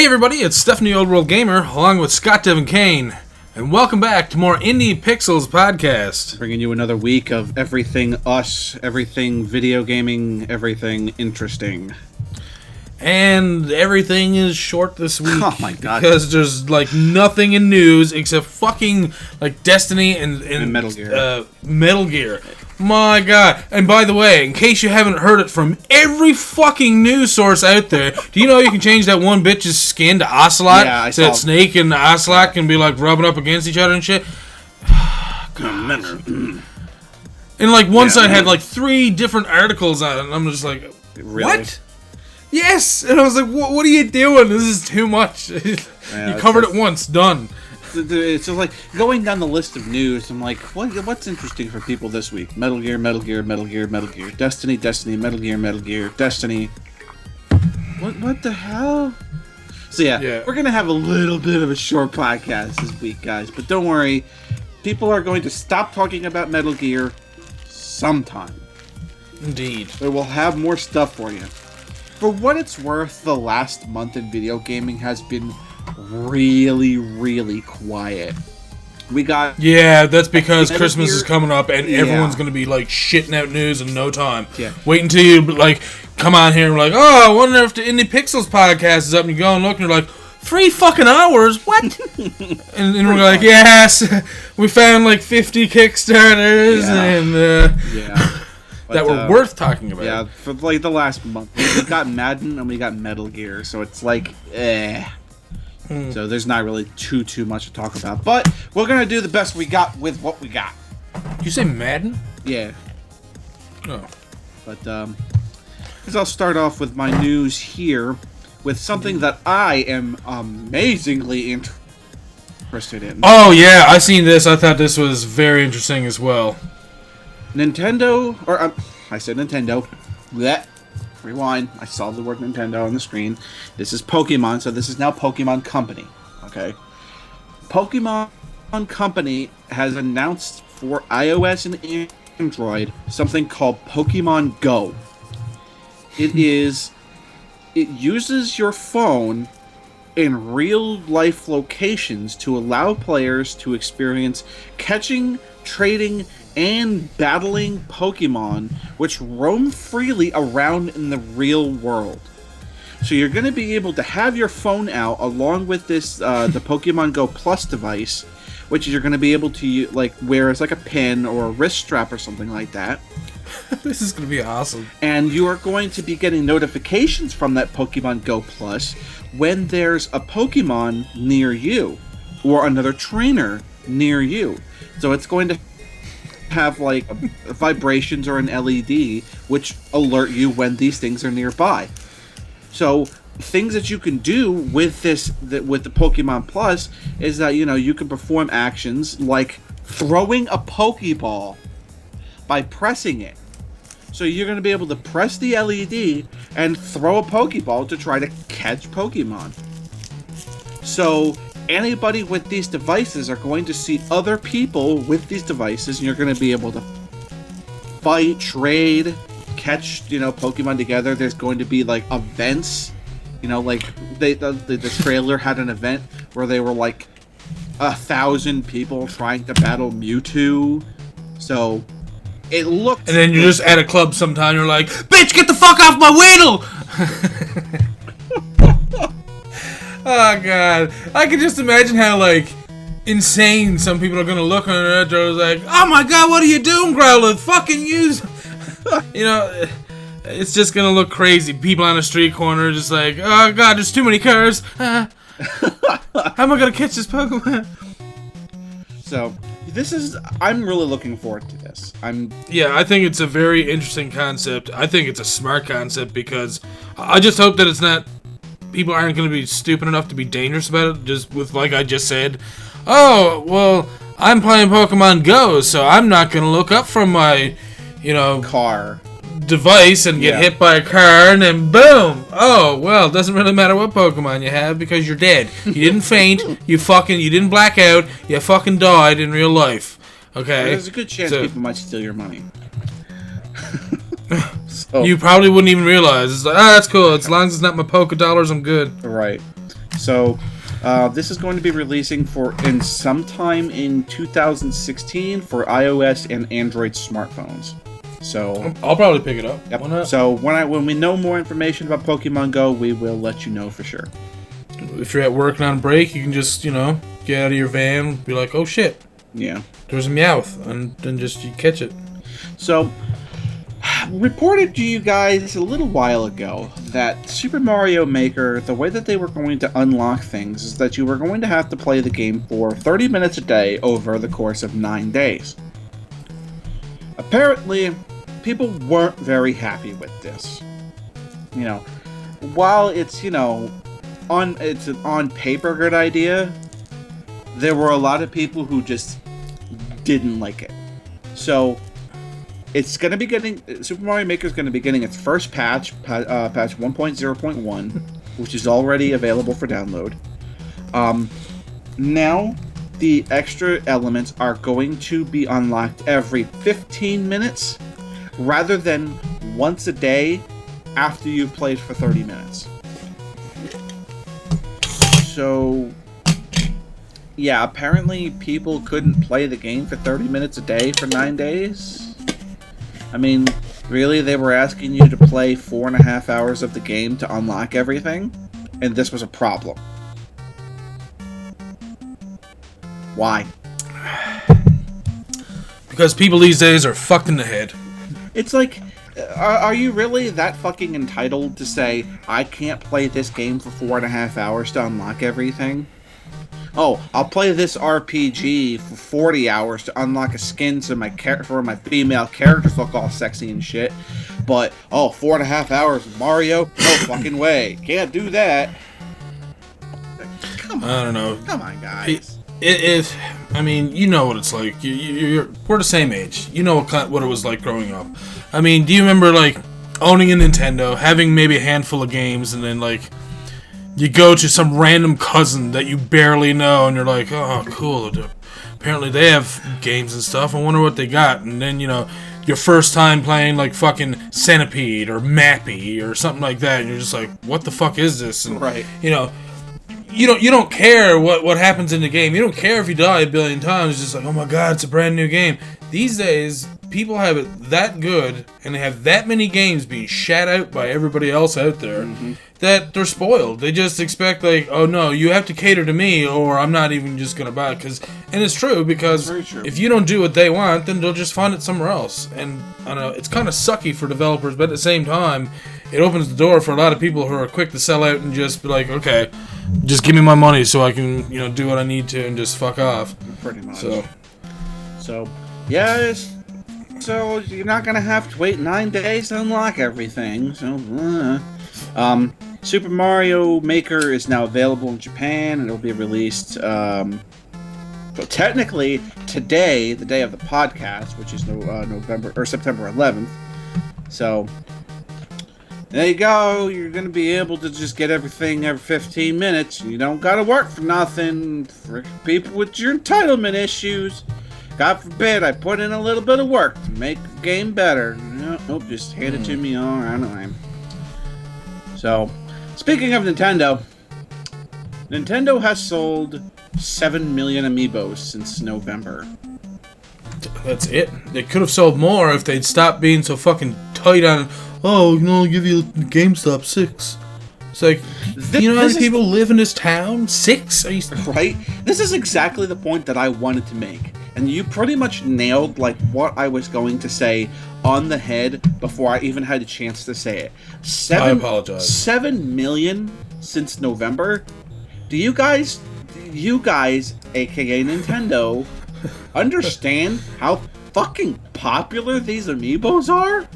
Hey everybody, it's Stephanie Old World Gamer, along with Scott Devin Kane, and welcome back to more Indie Pixels podcast. Bringing you another week of everything us, everything video gaming, everything interesting. And everything is short this week. Oh my god. Because there's like nothing in news except fucking like Destiny and Metal Gear. Metal Gear. My god. And by the way, in case you haven't heard it from every fucking news source out there, do you know you can change that one bitch's skin to Ocelot? Yeah, I so saw. that Snake and Ocelot can be like rubbing up against each other and shit? And like one side had like 3 different articles on it, and I'm just like, Really? what? Yes! And I was like, what are you doing? This is too much. You covered it once, done. It's just like going down the list of news. I'm like, what's interesting for people this week? Metal Gear, Metal Gear, Metal Gear, Metal Gear, Destiny, Destiny, Metal Gear, Metal Gear, Destiny. What the hell? So yeah, we're gonna have a little bit of a short podcast this week, guys. But don't worry, people are going to stop talking about Metal Gear sometime. Indeed. But we'll have more stuff for you. For what it's worth, the last month in video gaming has been really, really quiet. We got... Yeah, that's because Metal Christmas Gear, is coming up and everyone's going to be, like, shitting out news in no time. Yeah. Wait until you, like, come on here and be like, oh, I wonder if the Indie Pixels podcast is up, and you go and look and you're like, 3 fucking hours? What? and we're like, yes, we found, like, 50 Kickstarters that were worth talking about. Yeah, for, like, the last month. We got Madden and we got Metal Gear, so it's like, So there's not really too much to talk about. But we're going to do the best we got with what we got. Did you say Madden? Yeah. Oh. But, I'll start off with my news here with something that I am amazingly interested in. Oh, yeah, I seen this. I thought this was very interesting as well. Nintendo, or I said Nintendo. Blech. Rewind. I saw the word Nintendo on the screen. This is Pokemon, so this is now Pokemon Company. Okay. Pokemon Company has announced for iOS and Android something called Pokemon Go. It uses your phone in real-life locations to allow players to experience catching, trading, and battling Pokemon which roam freely around in the real world. So you're going to be able to have your phone out along with this the Pokemon Go Plus device, which you're going to be able to like wear as like a pin or a wrist strap or something like that. This is going to be awesome. And you are going to be getting notifications from that Pokemon Go Plus when there's a Pokemon near you or another trainer near you. So it's going to have like vibrations or an LED which alert you when these things are nearby. So things that you can do with with the Pokemon Plus is that you can perform actions like throwing a Pokeball by pressing it. So you're going to be able to press the LED and throw a Pokeball to try to catch Pokemon. So anybody with these devices are going to see other people with these devices, and you're going to be able to fight, trade, catch, Pokemon together. There's going to be like events, like the trailer had an event where they were like 1,000 people trying to battle Mewtwo. So it looked. And then you're just at a club sometime. You're like, "Bitch, get the fuck off my Weedle!" Oh god, I can just imagine how like insane some people are gonna look on it. They're like, "Oh my god, what are you doing, Growler? Fucking use!" It's just gonna look crazy. People on the street corner just like, "Oh god, there's too many cars. How am I gonna catch this Pokemon?" So I'm really looking forward to this. Yeah, I think it's a very interesting concept. I think it's a smart concept because I just hope that it's not. People aren't going to be stupid enough to be dangerous about it, just with, like I just said, oh, well, I'm playing Pokemon Go, so I'm not going to look up from my, car device and get hit by a car, and then boom! Oh, well, it doesn't really matter what Pokemon you have, because you're dead. You didn't faint, you didn't black out, you fucking died in real life. Okay? There's a good chance people might steal your money. You probably wouldn't even realize. It's like, that's cool. As long as it's not my polka dollars, I'm good. Right. So this is going to be releasing sometime in 2016 for iOS and Android smartphones. So I'll probably pick it up. Yep. Why not? So when we know more information about Pokemon Go, we will let you know for sure. If you're at work and on break, you can just, get out of your van, be like, oh shit. Yeah. There's a Meowth, and then just you catch it. So, reported to you guys a little while ago that Super Mario Maker, the way that they were going to unlock things is that you were going to have to play the game for 30 minutes a day over the course of 9 days. Apparently, people weren't very happy with this. While it's, it's an on paper good idea, there were a lot of people who just didn't like it. So, it's going to be Super Mario Maker is going to be getting its first patch 1.0.1, which is already available for download. Now, the extra elements are going to be unlocked every 15 minutes, rather than once a day after you've played for 30 minutes. So, yeah, apparently people couldn't play the game for 30 minutes a day for 9 days. I mean, really, they were asking you to play 4.5 hours of the game to unlock everything, and this was a problem. Why? Because people these days are fucked in the head. It's like, are you really that fucking entitled to say, I can't play this game for 4.5 hours to unlock everything? Oh, I'll play this RPG for 40 hours to unlock a skin so my female characters look all sexy and shit. But, 4.5 hours of Mario? No fucking way. Can't do that. Come on. I don't know. Come on, guys. I mean, you know what it's like. We're the same age. You know what it was like growing up. I mean, do you remember, owning a Nintendo, having maybe a handful of games, and then, you go to some random cousin that you barely know, and you're like, oh, cool. Apparently they have games and stuff. I wonder what they got. And then, your first time playing, fucking Centipede or Mappy or something like that, and you're just like, what the fuck is this? And, right. You don't care what happens in the game. You don't care if you die a billion times. It's just like, oh my god, it's a brand new game. These days, people have it that good, and they have that many games being shat out by everybody else out there, that they're spoiled. They just expect, oh no, you have to cater to me, or I'm not even just going to buy it. And it's true, because if you don't do what they want, then they'll just find it somewhere else. And I don't know, it's kind of sucky for developers, but at the same time, it opens the door for a lot of people who are quick to sell out and just be like, okay, just give me my money so I can, do what I need to and just fuck off. Pretty much. So yes. So you're not gonna have to wait 9 days to unlock everything. So, Super Mario Maker is now available in Japan, and it'll be released. Technically today, the day of the podcast, which is September 11th. So. There you go, you're going to be able to just get everything every 15 minutes. You don't got to work for nothing. For people with your entitlement issues. God forbid I put in a little bit of work to make the game better. Nope, just hand it to me all right. So, speaking of Nintendo has sold 7 million amiibos since November. That's it. They could have sold more if they'd stopped being so fucking tight on... Oh, I'll give you GameStop 6. It's like, you know how many people live in this town? 6? Right? This is exactly the point that I wanted to make. And you pretty much nailed, what I was going to say on the head before I even had a chance to say it. I apologize. 7 million since November? Do you guys, aka Nintendo, understand how fucking popular these amiibos are?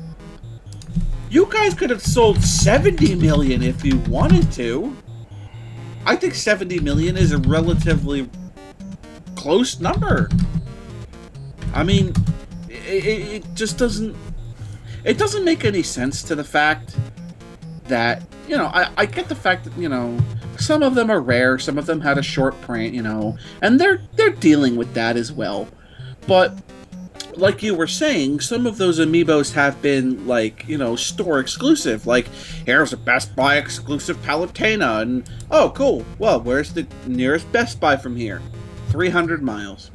You guys could have sold 70 million if you wanted to. I think 70 million is a relatively close number. I mean, it just doesn't... It doesn't make any sense to the fact that, I get the fact that, some of them are rare, some of them had a short print, and they're dealing with that as well. But like you were saying, some of those amiibos have been, like, store exclusive. Like, here's a Best Buy exclusive Palutena, and, oh, cool. Well, where's the nearest Best Buy from here? 300 miles.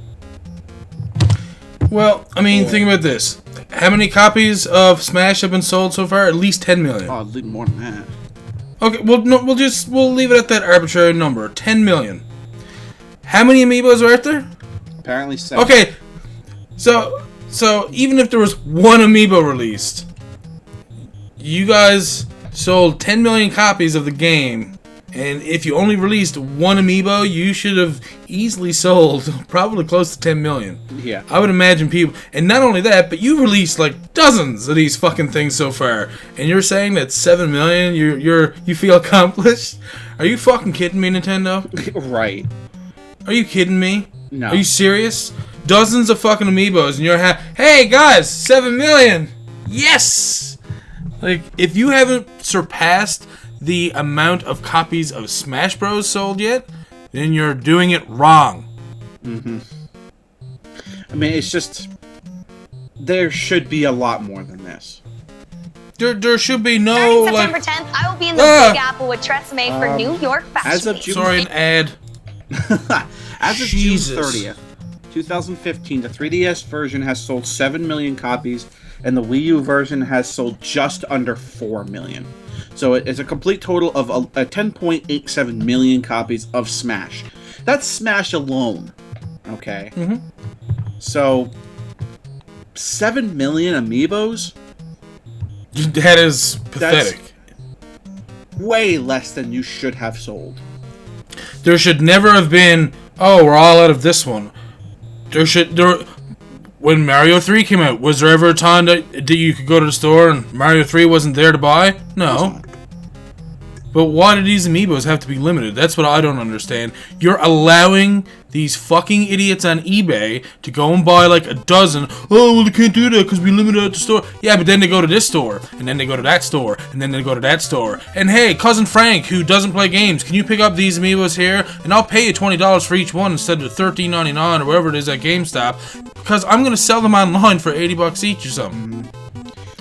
Well, I mean, think about this. How many copies of Smash have been sold so far? At least 10 million. Oh, more than that. Okay, well, no, we'll leave it at that arbitrary number. 10 million. How many amiibos are out there? Apparently 7. Okay, so even if there was one amiibo released, you guys sold 10 million copies of the game, and if you only released one amiibo, you should have easily sold probably close to 10 million. Yeah. I would imagine people, and not only that, but you released like dozens of these fucking things so far, and you're saying that 7 million, you feel accomplished? Are you fucking kidding me, Nintendo? Right. Are you kidding me? No. Are you serious? Dozens of fucking amiibos, and you're hey guys, 7 million! Yes! Like, if you haven't surpassed the amount of copies of Smash Bros. Sold yet, then you're doing it wrong. Mm-hmm. I mean, it's just... There should be a lot more than this. There should be no, Starting September 10th, I will be in the Big Apple with Tresemme for New York Fashion as of Week. June... Sorry, an ad. As of Jesus. June 30th, 2015, the 3DS version has sold 7 million copies, and the Wii U version has sold just under 4 million. So it's a complete total of a 10.87 million copies of Smash. That's Smash alone. Okay? Mm-hmm. So, 7 million amiibos? That is pathetic. That's way less than you should have sold. There should never have been, oh, we're all out of this one. When Mario 3 came out, was there ever a time that you could go to the store and Mario 3 wasn't there to buy? No. But why do these amiibos have to be limited? That's what I don't understand. You're allowing these fucking idiots on eBay to go and buy like a dozen. Oh, well, they can't do that because we limit it at the store. Yeah, but then they go to this store, and then they go to that store, and then they go to that store. And hey, Cousin Frank, who doesn't play games, can you pick up these amiibos here? And I'll pay you $20 for each one instead of $13.99 or whatever it is at GameStop, because I'm going to sell them online for $80 each or something.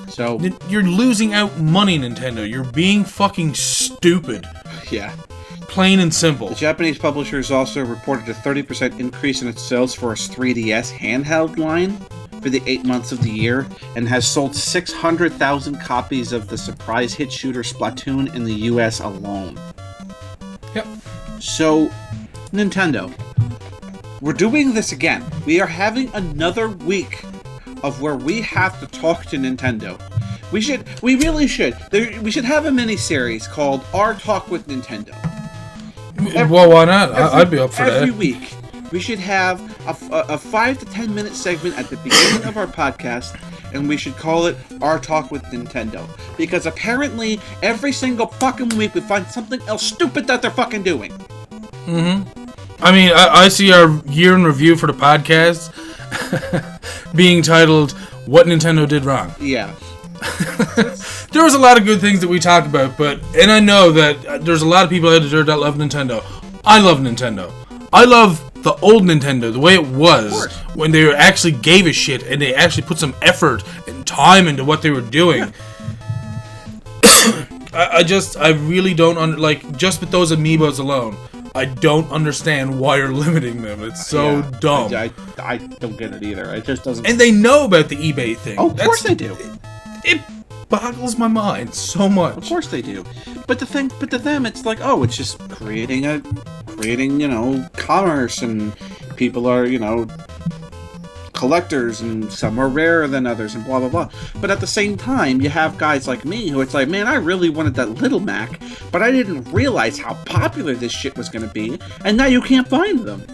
So you're losing out money, Nintendo. You're being fucking stupid. Yeah. Plain and simple. The Japanese publishers also reported a 30% increase in its sales for its 3DS handheld line for the 8 months of the year, and has sold 600,000 copies of the surprise hit shooter Splatoon in the US alone. Yep. So, Nintendo, we're doing this again. We are having another week of where we have to talk to Nintendo. We really should. We should have a mini-series called Our Talk with Nintendo. Well, why not? I'd be up for that. Every week, we should have a 5 to 10 minute segment at the beginning of our podcast, and we should call it Our Talk with Nintendo. Because apparently, every single fucking week, we find something else stupid that they're fucking doing. Mm-hmm. I mean, I see our year in review for the podcast being titled What Nintendo Did Wrong. Yeah. There was a lot of good things that we talk about, and I know that there's a lot of people out there that love Nintendo. I love Nintendo. I love the old Nintendo, the way it was when they actually gave a shit and they actually put some effort and time into what they were doing. Yeah. I really don't just with those amiibos alone, I don't understand why you're limiting them. It's so dumb. I don't get it either. It just doesn't. And they know about the eBay thing. Oh, of course they do. It boggles my mind so much. Of course they do. But to them, it's like, oh, it's just creating, commerce, and people are, collectors, and some are rarer than others, and blah, blah, blah. But at the same time, you have guys like me who it's like, man, I really wanted that Little Mac, but I didn't realize how popular this shit was going to be, and now you can't find them.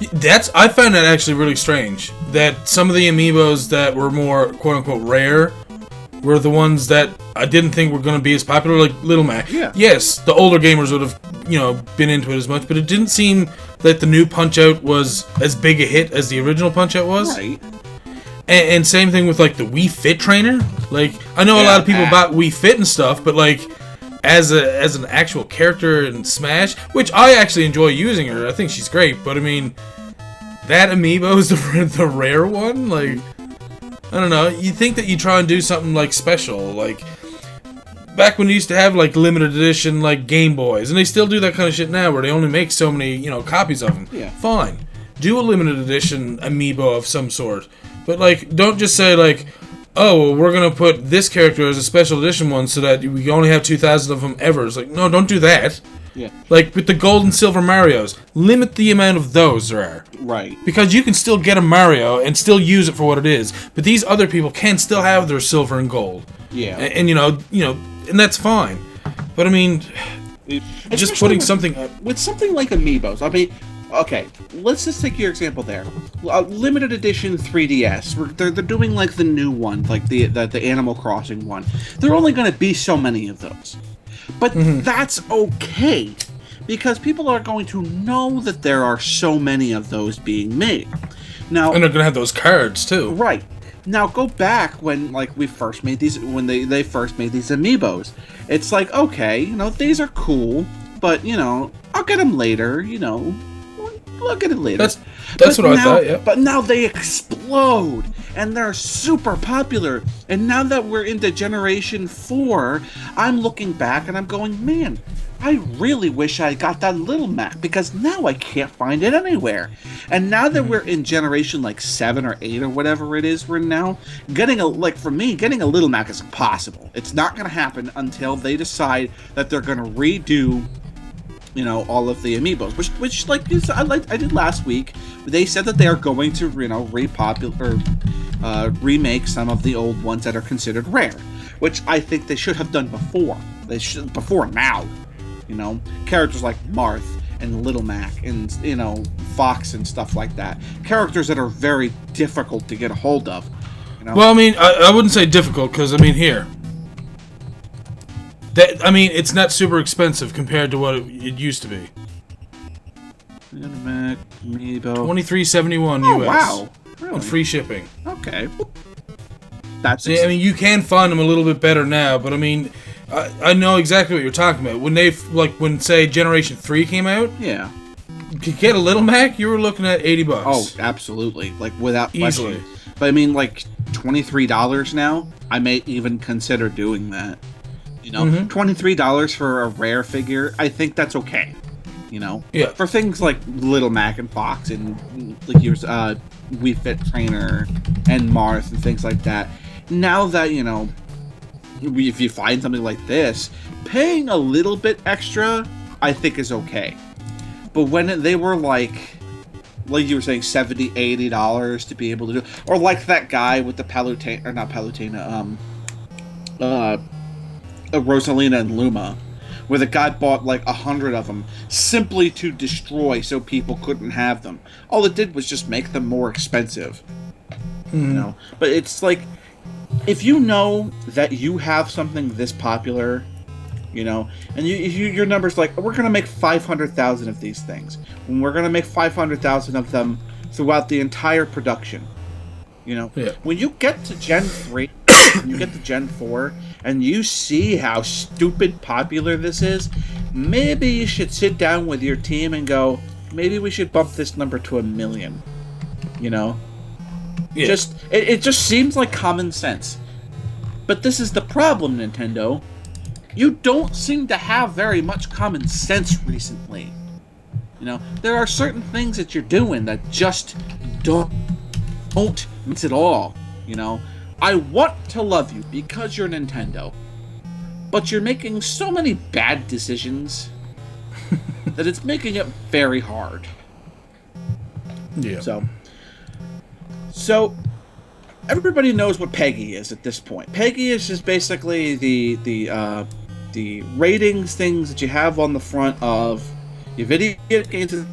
I found that actually really strange, that some of the amiibos that were more quote-unquote rare were the ones that I didn't think were going to be as popular, like Little Mac. Yeah. Yes, the older gamers would have, been into it as much, but it didn't seem that the new Punch-Out was as big a hit as the original Punch-Out was. Right. And same thing with, like, the Wii Fit trainer. Like, I know a lot of people bought Wii Fit and stuff, but, like, as an actual character in Smash, which I actually enjoy using her, I think she's great, but, I mean, that amiibo is the rare one? Like, I don't know. You think that you try and do something like special, like back when you used to have like limited edition like Game Boys, and they still do that kind of shit now, where they only make so many copies of them. Yeah. Fine, do a limited edition amiibo of some sort, but like don't just say like, oh, well, we're gonna put this character as a special edition one so that we only have 2,000 of them ever. It's like, no, don't do that. Yeah. Like with the gold and silver Marios, limit the amount of those there are. Right. Because you can still get a Mario and still use it for what it is, but these other people can still have their silver and gold. Yeah. And and that's fine. But I mean, just putting something with something like amiibos. I mean, okay, let's just take your example there. Limited edition 3DS. They're doing like the new one, like the Animal Crossing one. There are only going to be so many of those. But that's okay, because people are going to know that there are so many of those being made. Now, and they're going to have those cards too. Right. Now go back when we first made these, when they first made these amiibos. It's like, okay, these are cool, but I'll get them later, I'll get it later. That's what I thought, yeah. But now they explode, and they're super popular. And now that we're into Generation 4, I'm looking back and I'm going, man, I really wish I got that Little Mac, because now I can't find it anywhere. And now that we're in Generation 7 or 8 or whatever it is we're now, getting a Little Mac is impossible. It's not going to happen until they decide that they're going to redo all of the amiibos, which I did last week. They said that they are going to remake some of the old ones that are considered rare, which I think they should have done before. They should before now. Characters like Marth and Little Mac and Fox and stuff like that. Characters that are very difficult to get a hold of. Well, I mean, I wouldn't say difficult, because I mean here. It's not super expensive compared to what it used to be. Amiibo. $23.71 US. Wow, really? On free shipping. Okay, you can find them a little bit better now, but I mean, I know exactly what you're talking about. When say Generation 3 came out, yeah, to get a Little Mac, you were looking at $80. Oh, absolutely, without easily. Question. But I mean, $23 now. I may even consider doing that. $23 for a rare figure, I think that's okay. Yeah. For things like Little Mac and Fox and like yours, Wii Fit Trainer and Marth and things like that. Now that if you find something like this, paying a little bit extra, I think is okay. But when they were like you were saying, $70, $80 to be able to do, or like that guy with the Palutena, or not Palutena, Rosalina and Luma, where the guy bought 100 of them simply to destroy so people couldn't have them. All it did was just make them more expensive. But it's like, if you know that you have something this popular, and your number's we're going to make 500,000 of these things, and we're going to make 500,000 of them throughout the entire production. Yeah. When you get to Gen 3, when you get to Gen 4, and you see how stupid popular this is, maybe you should sit down with your team and go, maybe we should bump this number to 1 million. Yeah. It just seems like common sense. But this is the problem, Nintendo. You don't seem to have very much common sense recently. There are certain things that you're doing that just don't mix at all. I want to love you because you're Nintendo, but you're making so many bad decisions that it's making it very hard. Yeah. So everybody knows what PEGI is at this point. PEGI is just basically the ratings things that you have on the front of your video games at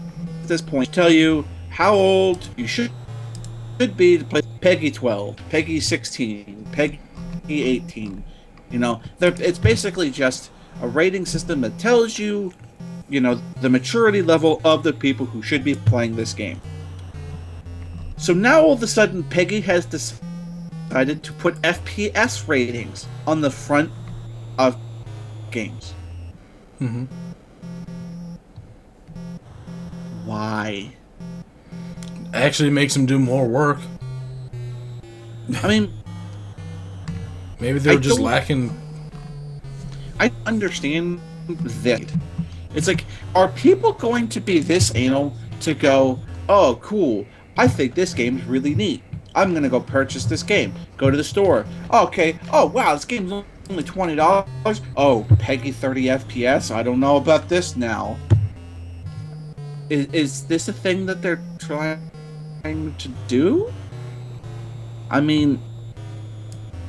this point. Tell you how old you should be to play PEGI 12, PEGI 16, PEGI 18. It's basically just a rating system that tells you, the maturity level of the people who should be playing this game. So now all of a sudden, PEGI has decided to put FPS ratings on the front of games. Why? Actually makes them do more work. I mean, maybe they're just lacking. I understand that. It's like, are people going to be this anal to go, oh, cool, I think this game's really neat. I'm going to go purchase this game. Go to the store. Okay. Oh, wow, this game's only $20. Oh, PEGI 30 FPS. I don't know about this now. Is this a thing that they're trying to do? I mean,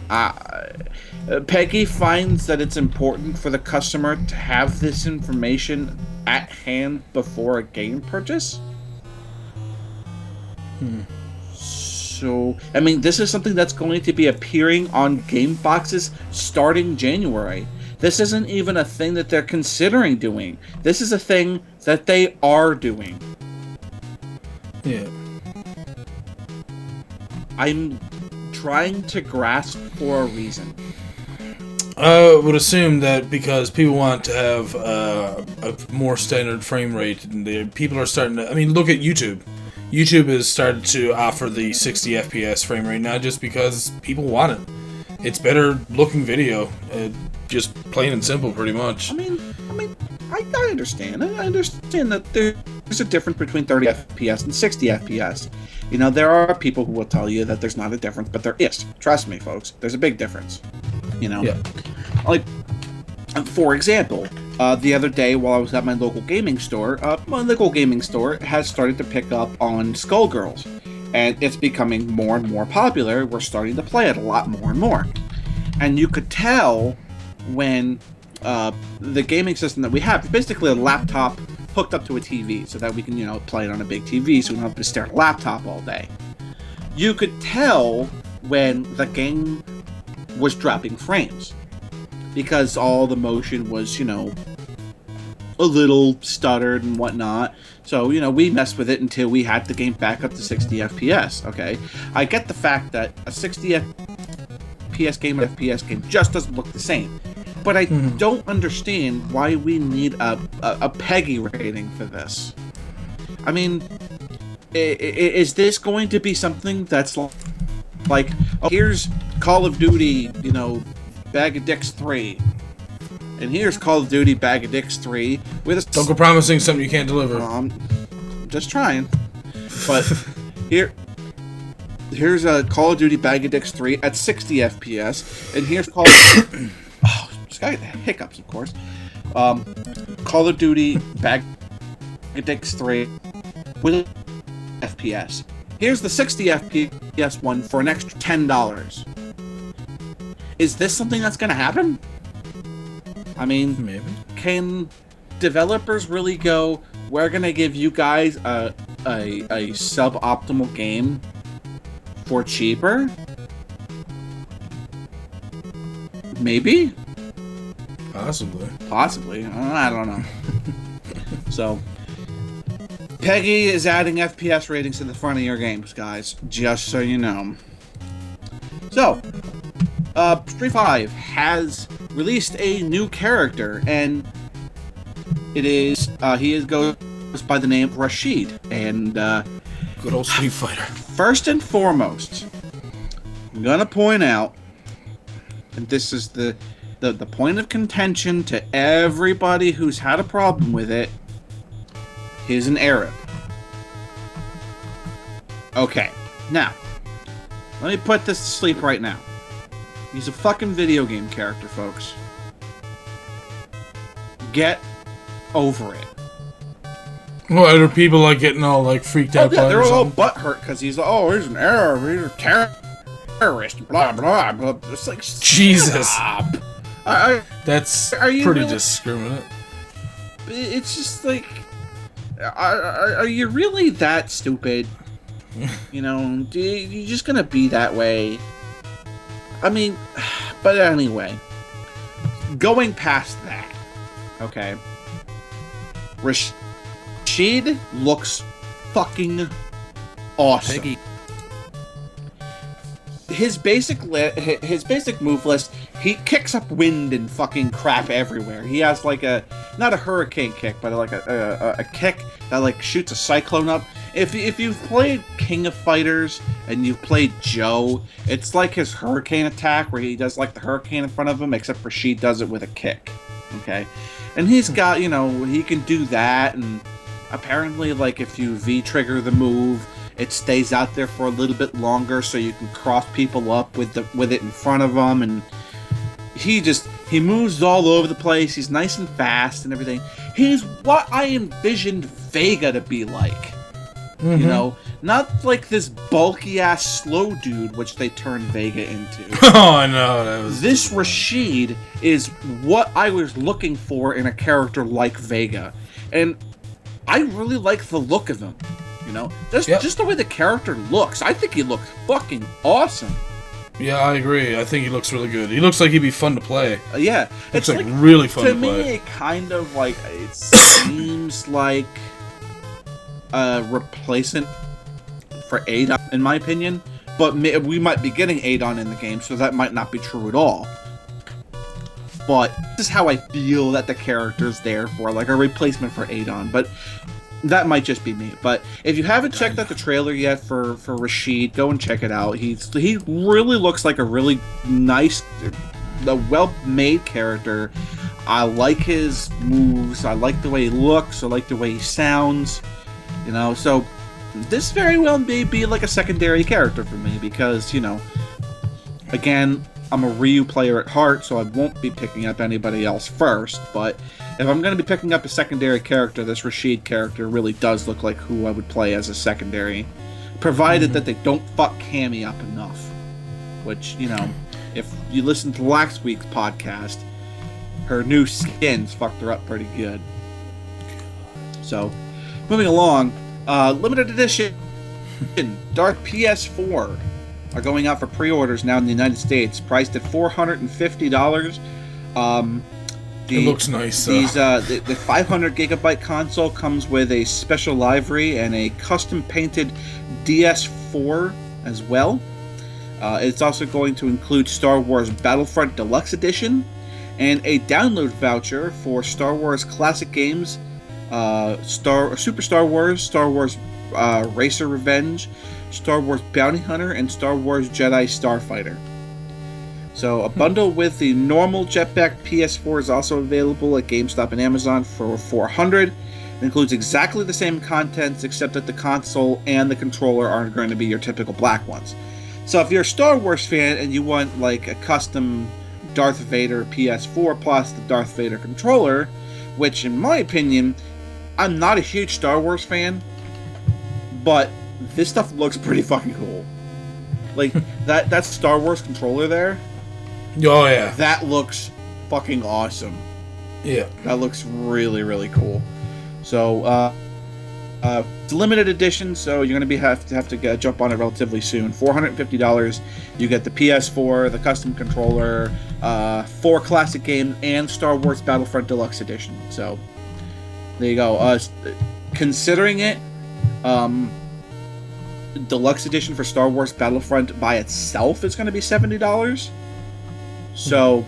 PEGI finds that it's important for the customer to have this information at hand before a game purchase. So, I mean, this is something that's going to be appearing on game boxes starting January. This isn't even a thing that they're considering doing. This is a thing that they are doing. Yeah. I'm trying to grasp for a reason. I would assume that because people want to have a more standard frame rate, and people are starting to... I mean, look at YouTube. YouTube has started to offer the 60 FPS frame rate now just because people want it. It's better looking video, just plain and simple, pretty much. I mean, I understand. I understand that there's a difference between 30 FPS and 60 FPS. You know, there are people who will tell you that there's not a difference, but there is. Trust me, folks. There's a big difference. You know? Yeah. Like, for example, the other day while I was at my local gaming store, has started to pick up on Skullgirls. And it's becoming more and more popular. We're starting to play it a lot more and more. And you could tell when the gaming system that we have is basically a laptop hooked up to a TV so that we can, you know, play it on a big TV so we don't have to stare at a laptop all day. You could tell when the game was dropping frames because all the motion was, you know, a little stuttered and whatnot. So, you know, we messed with it until we had the game back up to 60 FPS, okay? I get the fact that a 60 FPS game and FPS game just doesn't look the same. But I don't understand why we need a PEGI rating for this. I mean, is this going to be something that's like, oh, here's Call of Duty, you know, Bag of Dicks 3. And here's Call of Duty Bag of Dicks 3 with a... Don't go promising something you can't deliver. I'm just trying. But here's a Call of Duty Bag of Dicks 3 at 60 FPS. And here's Call of... oh, just got hiccups, of course. Call of Duty Bag of Dicks 3 with FPS. Here's the 60 FPS one for an extra $10. Is this something that's going to happen? I mean, maybe. Can developers really go, we're going to give you guys a suboptimal game for cheaper? Maybe? Possibly. I don't know. So, PEGI is adding FPS ratings to the front of your games, guys. Just so you know. So, Street 5 has released a new character, and it is goes by the name Rashid. And good old Street Fighter. First and foremost, I'm gonna point out, and this is the point of contention to everybody who's had a problem with it. He's an Arab. Okay, now let me put this to sleep right now. He's a fucking video game character, folks. Get over it. What, are people like getting all like freaked out? Yeah, they're all butthurt because he's an Arab, he's a terrorist, blah blah blah. It's like, Jesus. Stop. That's pretty really discriminate. It's just like, are you really that stupid? You know, you just gonna be that way? I mean, but anyway, going past that, okay, Rashid looks fucking awesome. PEGI. His basic move list, he kicks up wind and fucking crap everywhere. He has like not a hurricane kick, but like a kick that like shoots a cyclone up, If you've played King of Fighters and you've played Joe, it's like his hurricane attack where he does like the hurricane in front of him, except Rashid does it with a kick. Okay, and he's got, you know, he can do that, and apparently, like, if you V-trigger the move, it stays out there for a little bit longer, so you can cross people up with it in front of them, and he moves all over the place. He's nice and fast and everything. He's what I envisioned Vega to be like. You know, not like this bulky ass slow dude, which they turned Vega into. Oh, I know. That was this Rashid is what I was looking for in a character like Vega, and I really like the look of him. You know, just the way the character looks. I think he looks fucking awesome. Yeah, I agree. I think he looks really good. He looks like he'd be fun to play. Yeah, it's like really fun to play. To me, it kind of like it seems like a replacement for Adon, in my opinion. But we might be getting Adon in the game, so that might not be true at all. But this is how I feel that the character's there for, like a replacement for Adon. But that might just be me. But if you haven't checked out the trailer yet for Rashid, go and check it out. He really looks like a really nice, well-made character. I like his moves. I like the way he looks. I like the way he sounds. You know, so this very well may be like a secondary character for me because, you know, again, I'm a Ryu player at heart, so I won't be picking up anybody else first, but if I'm going to be picking up a secondary character, this Rashid character really does look like who I would play as a secondary, provided that they don't fuck Cammy up enough. Which, you know, if you listen to last week's podcast, her new skins fucked her up pretty good. So, moving along, limited edition Darth PS4 are going out for pre-orders now in the United States, priced at $450. It looks nice. The 500 gigabyte console comes with a special livery and a custom painted DS4 as well. It's also going to include Star Wars Battlefront Deluxe Edition and a download voucher for Star Wars classic games, Super Star Wars, Star Wars Racer Revenge, Star Wars Bounty Hunter, and Star Wars Jedi Starfighter. So a bundle with the normal Jetpack PS4 is also available at GameStop and Amazon for $400. It includes exactly the same contents, except that the console and the controller aren't going to be your typical black ones. So if you're a Star Wars fan and you want like a custom Darth Vader PS4 plus the Darth Vader controller, which in my opinion, I'm not a huge Star Wars fan, but this stuff looks pretty fucking cool. Like that Star Wars controller there. Oh yeah. That looks fucking awesome. Yeah. That looks really, really cool. So it's a limited edition, so you're gonna have to jump on it relatively soon. $450. You get the PS4, the custom controller, 4 classic games, and Star Wars Battlefront Deluxe Edition. So there you go. Considering it, Deluxe Edition for Star Wars Battlefront by itself is going to be $70. So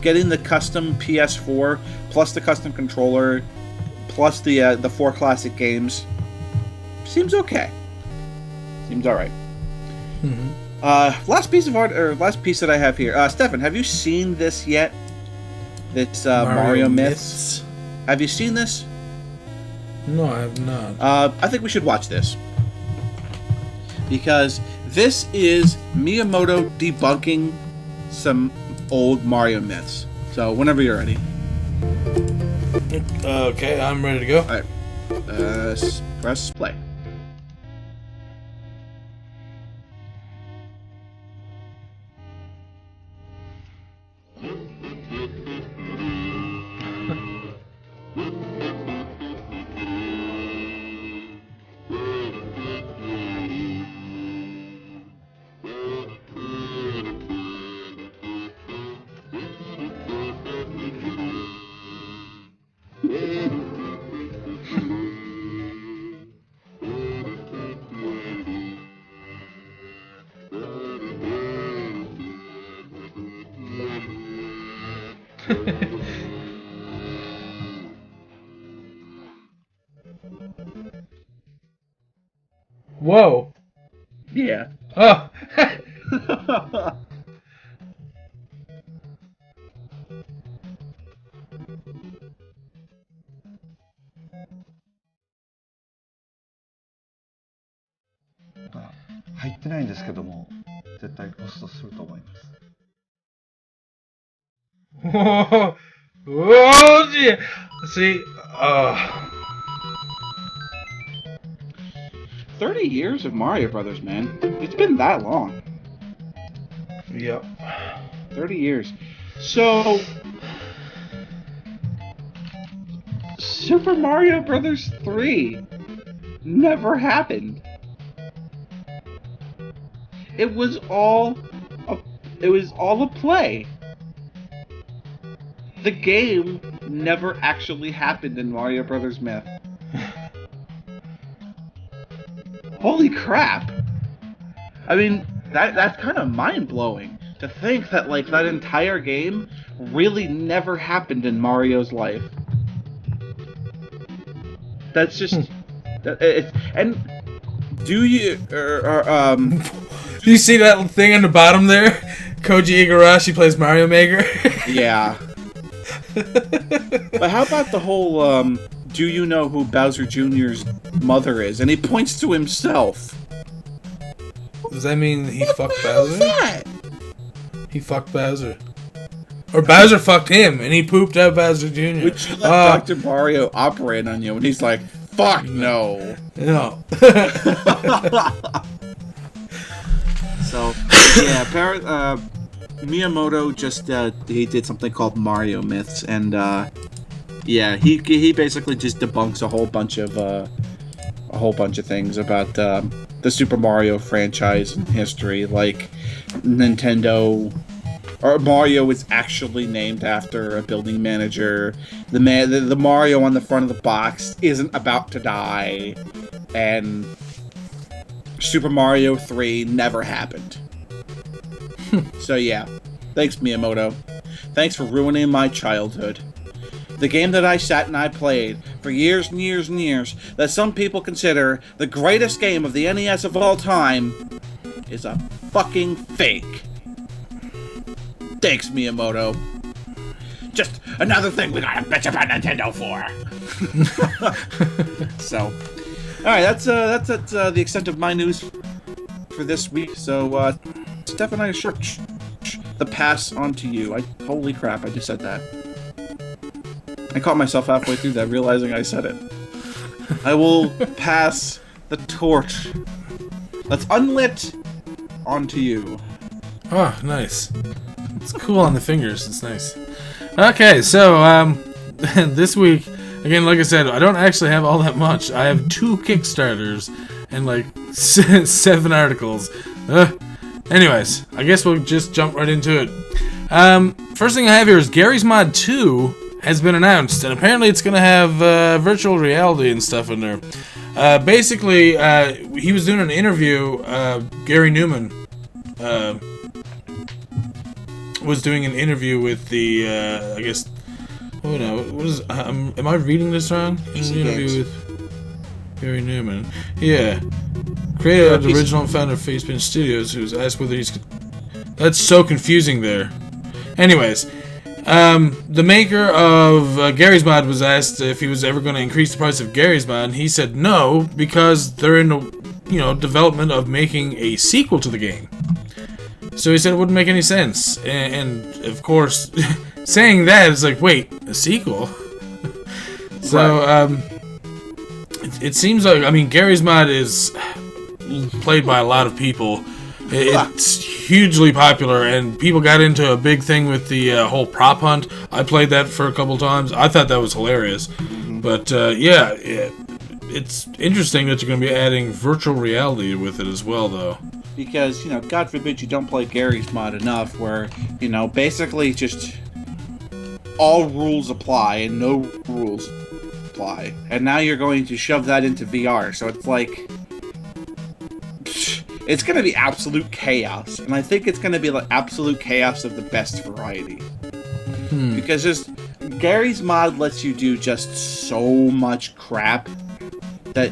getting the custom PS4 plus the custom controller plus the 4 classic games seems okay. Seems all right. Last piece of art, or last piece that I have here. Stefan, have you seen this yet? It's Mario Myths. Have you seen this? No, I have not. I think we should watch this. Because this is Miyamoto debunking some old Mario myths. So, whenever you're ready. Okay, I'm ready to go. Alright. Press play. Whoa. Yeah. Oh. Whoa. Oh, yeah. See, 30 years of Mario Brothers, man. It's been that long. Yep. 30 years. So, Super Mario Brothers 3 never happened. It was all a play. The game never actually happened in Mario Brothers Myth. Holy crap! I mean, that's kind of mind-blowing to think that like that entire game really never happened in Mario's life. That's just and do you Do you see that thing on the bottom there? Koji Igarashi plays Mario Maker. Yeah. But how about the whole do you know who Bowser Jr.'s mother is? And he points to himself. Does that mean he fucked Bowser? That? He fucked Bowser. Or Bowser fucked him and he pooped out Bowser Jr. Would you let Dr. Mario operate on you? And he's like, fuck no. No. So, yeah, Miyamoto just he did something called Mario Myths, and yeah, he basically just debunks a whole bunch of things about the Super Mario franchise and history, like Nintendo or Mario is actually named after a building manager. The Mario on the front of the box isn't about to die, and Super Mario 3 never happened. So yeah, thanks Miyamoto. Thanks for ruining my childhood. The game that I sat and I played for years and years and years, that some people consider the greatest game of the NES of all time, is a fucking fake. Thanks Miyamoto. Just another thing we gotta bitch about Nintendo for. So, alright, that's the extent of my news for this week. So, Steph and I short the pass on to you. Holy crap, I just said that. I caught myself halfway through that, realizing I said it. I will pass the torch that's unlit onto you. Oh, nice. It's cool on the fingers. It's nice. Okay, so, this week, again, like I said, I don't actually have all that much. I have 2 Kickstarters and, like, 7 articles. Anyways, I guess we'll just jump right into it. First thing I have here is Garry's Mod 2 has been announced, and apparently it's going to have virtual reality and stuff in there. Basically, he was doing an interview, Garry Newman was doing an interview with the, I guess, oh no, what is, am I reading this wrong? An interview with Garry Newman. Yeah. Creator of the original and founder of Facepin Studios, who was asked whether he's... That's so confusing there. Anyways, the maker of Garry's Mod was asked if he was ever going to increase the price of Garry's Mod, and he said no, because they're in the development of making a sequel to the game. So he said it wouldn't make any sense. And of course, saying that is like, wait, a sequel? So, it seems like, I mean, Garry's Mod is played by a lot of people. It's hugely popular, and people got into a big thing with the whole prop hunt. I played that for a couple times. I thought that was hilarious. But, yeah, it's interesting that you're going to be adding virtual reality with it as well, though. Because, God forbid you don't play Garry's Mod enough, where, basically just all rules apply and no rules apply. And now you're going to shove that into VR, so it's like... It's going to be absolute chaos, and I think it's going to be like absolute chaos of the best variety. Because just Garry's Mod lets you do just so much crap that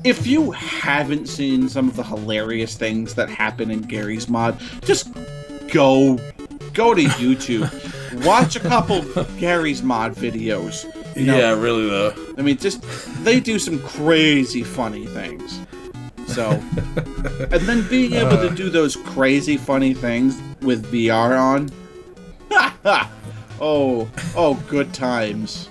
if you haven't seen some of the hilarious things that happen in Garry's mod, just go to YouTube, watch a couple Garry's mod videos. You know? Yeah, really though. I mean, just they do some crazy funny things. So, and then being able to do those crazy funny things with VR on, oh, good times.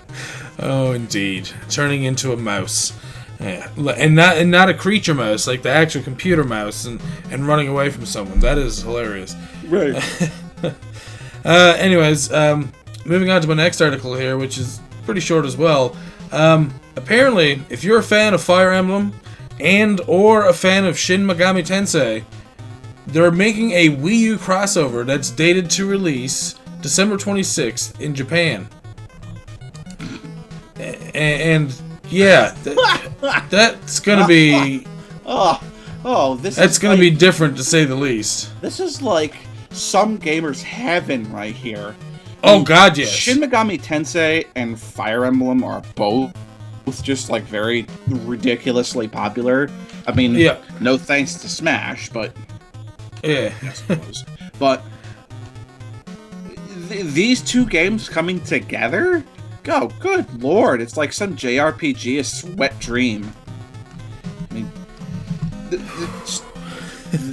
Oh, indeed, turning into a mouse, yeah. and not a creature mouse, like the actual computer mouse, and running away from someone. That is hilarious. Right. Anyways, moving on to my next article here, which is pretty short as well. Apparently, if you're a fan of Fire Emblem and or a fan of Shin Megami Tensei, they're making a Wii U crossover that's dated to release December 26th in Japan. And yeah, that's gonna be that's gonna be different to say the least. This is like some gamers' heaven right here. Oh God, yes. Shin Megami Tensei and Fire Emblem are both just like very ridiculously popular. I mean, yeah. No thanks to Smash, but yeah, I suppose. But these two games coming together, good lord! It's like some JRPG, a sweat dream. I mean,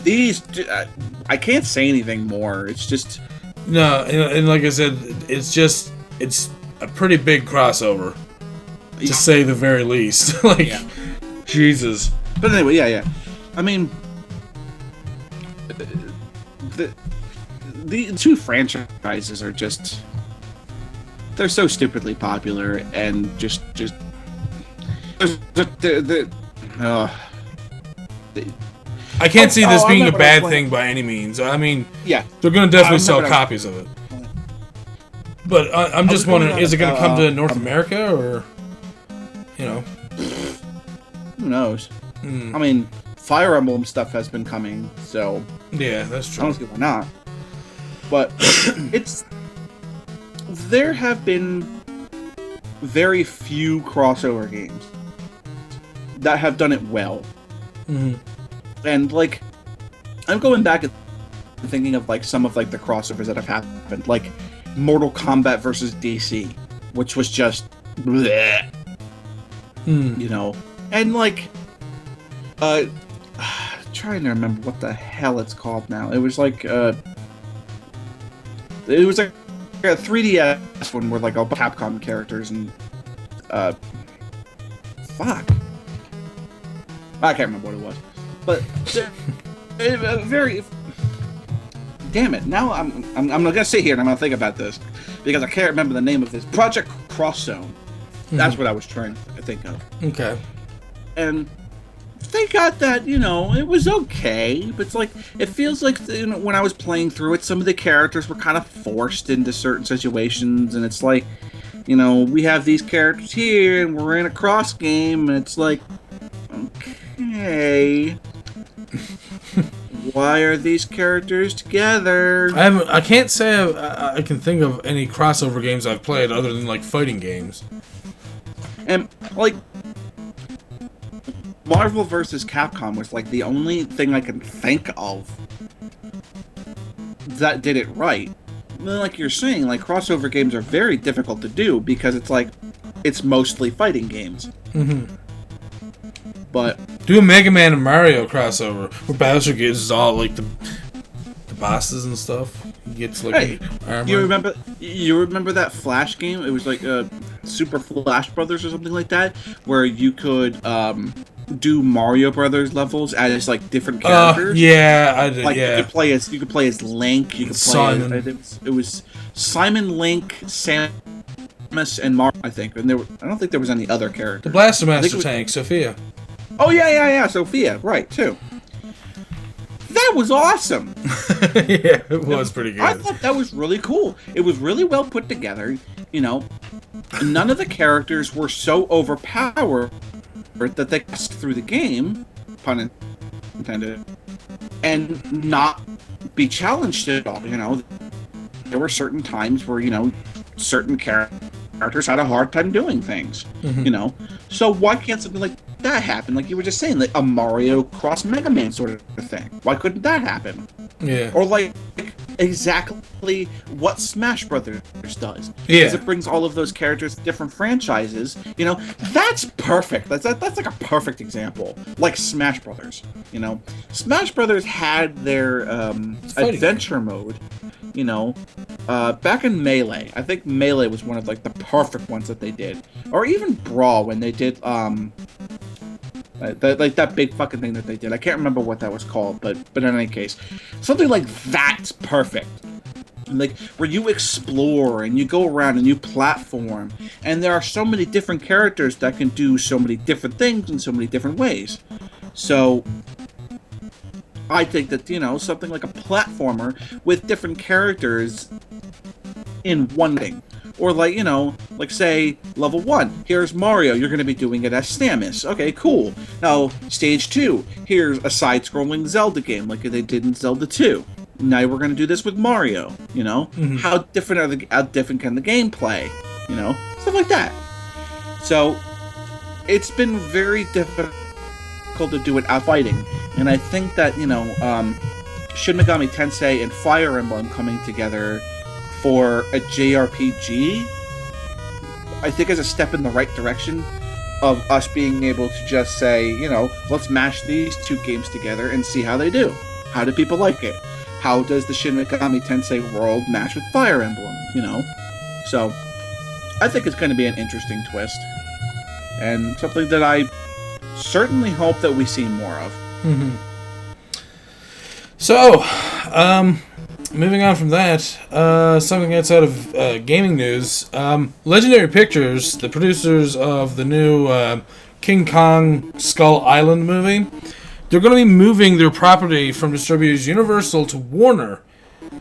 these I can't say anything more. It's just no, and like I said, it's a pretty big crossover. To say the very least. Like, yeah. Jesus. But anyway, yeah. I mean, the two franchises are just... They're so stupidly popular, and just I can't see this being a bad thing by any means. I mean, yeah, they're going to definitely sell copies of it. But I'm just wondering, is it going to come to North America, or... You know, who knows? I mean, Fire Emblem stuff has been coming, so yeah, that's true. I don't see why not. But there have been very few crossover games that have done it well, and like I'm going back and thinking of like some of like the crossovers that have happened, like Mortal Kombat versus DC, which was just bleh. You know, and like, trying to remember what the hell it's called now. It was like, it was like a 3DS one where like all Capcom characters and, fuck, I can't remember what it was, but very. Damn it! Now I'm gonna sit here and I'm gonna think about this because I can't remember the name of this. Project Cross Zone. That's what I was trying to think of. Okay. And they got that, you know, it was okay, but it's like, it feels like, you know, when I was playing through it, some of the characters were kind of forced into certain situations, and it's like, you know, we have these characters here, and we're in a cross game, and it's like, okay, why are these characters together? I can't say I can think of any crossover games I've played other than, like, fighting games. And, like, Marvel vs. Capcom was, like, the only thing I can think of that did it right. Like you're saying, like, crossover games are very difficult to do because it's, like, it's mostly fighting games. But... do a Mega Man and Mario crossover where Bowser gets all, like, the bosses and stuff. He gets, like, armor. You remember that Flash game? It was, like, Super Flash Brothers or something like that, where you could do Mario Brothers levels as like different characters. Yeah, I did. Like yeah, you could play as Link. You could play Simon. It was Simon, Link, Samus, and Mario, I think. And I don't think there was any other character. The Blaster Master tank, Sophia. Oh yeah, Sophia, right too. That was awesome. Yeah, it was pretty good. I thought that was really cool. It was really well put together. You know, none of the characters were so overpowered that they passed through the game, pun intended, and not be challenged at all. You know, there were certain times where, you know, certain characters had a hard time doing things. You know, so why can't something like that happen? Like you were just saying, like a Mario cross Mega Man sort of thing. Why couldn't that happen? Yeah. Or like exactly what Smash Brothers does. Yeah. Because it brings all of those characters to different franchises. You know, that's perfect. That's like a perfect example. Like Smash Brothers. You know, Smash Brothers had their adventure mode. You know, back in Melee. I think Melee was one of like the perfect ones that they did. Or even Brawl when they did like that big fucking thing that they did. I can't remember what that was called, but in any case, something like that's perfect. Like where you explore and you go around and you platform, and there are so many different characters that can do so many different things in so many different ways. So I think that, you know, something like a platformer with different characters in one thing. Or like, you know, like say, level 1, here's Mario, you're going to be doing it as Samus. Okay, cool. Now, stage 2, here's a side-scrolling Zelda game like they did in Zelda 2. Now we're going to do this with Mario, you know? Mm-hmm. How different can the game play? You know? Stuff like that. So, it's been very difficult to do it out fighting. And I think that, you know, Shin Megami Tensei and Fire Emblem coming together for a JRPG, I think is a step in the right direction of us being able to just say, you know, let's mash these two games together and see how they do. How do people like it? How does the Shin Megami Tensei world match with Fire Emblem, you know? So, I think it's going to be an interesting twist. And something that I certainly hope that we see more of. Mm-hmm. So, moving on from that, something outside of gaming news. Legendary Pictures, the producers of the new King Kong Skull Island movie, they're going to be moving their property from distributors Universal to Warner.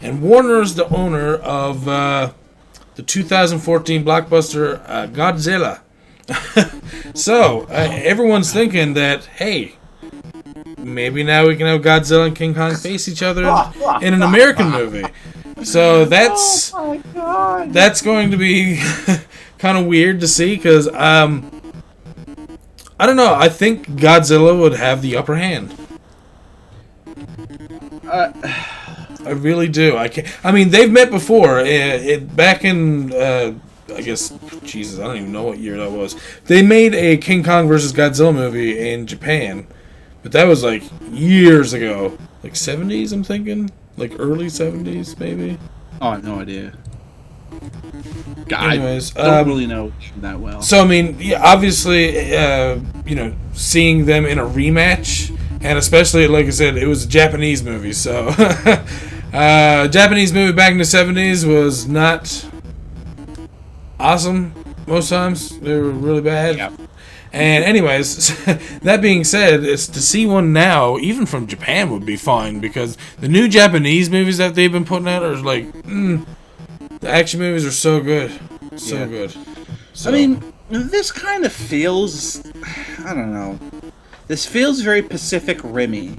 And Warner is the owner of the 2014 blockbuster Godzilla. So, everyone's thinking that, hey, maybe now we can have Godzilla and King Kong face each other in an American movie. So that's going to be kind of weird to see because I don't know. I think Godzilla would have the upper hand. I really do. I mean, they've met before. Back in I guess, Jesus, I don't even know what year that was. They made a King Kong versus Godzilla movie in Japan. But that was like years ago. Like 70s, I'm thinking? Like early 70s, maybe? Oh, I have no idea. God, anyways, I don't really know that well. So, I mean, yeah, obviously, you know, seeing them in a rematch, and especially, like I said, it was a Japanese movie, so... Japanese movie back in the 70s was not awesome most times. They were really bad. Yeah. And anyways, that being said, it's to see one now, even from Japan, would be fine, because the new Japanese movies that they've been putting out are like, the action movies are so good. So good. So, I mean, this kind of feels, I don't know, this feels very Pacific Rim-y.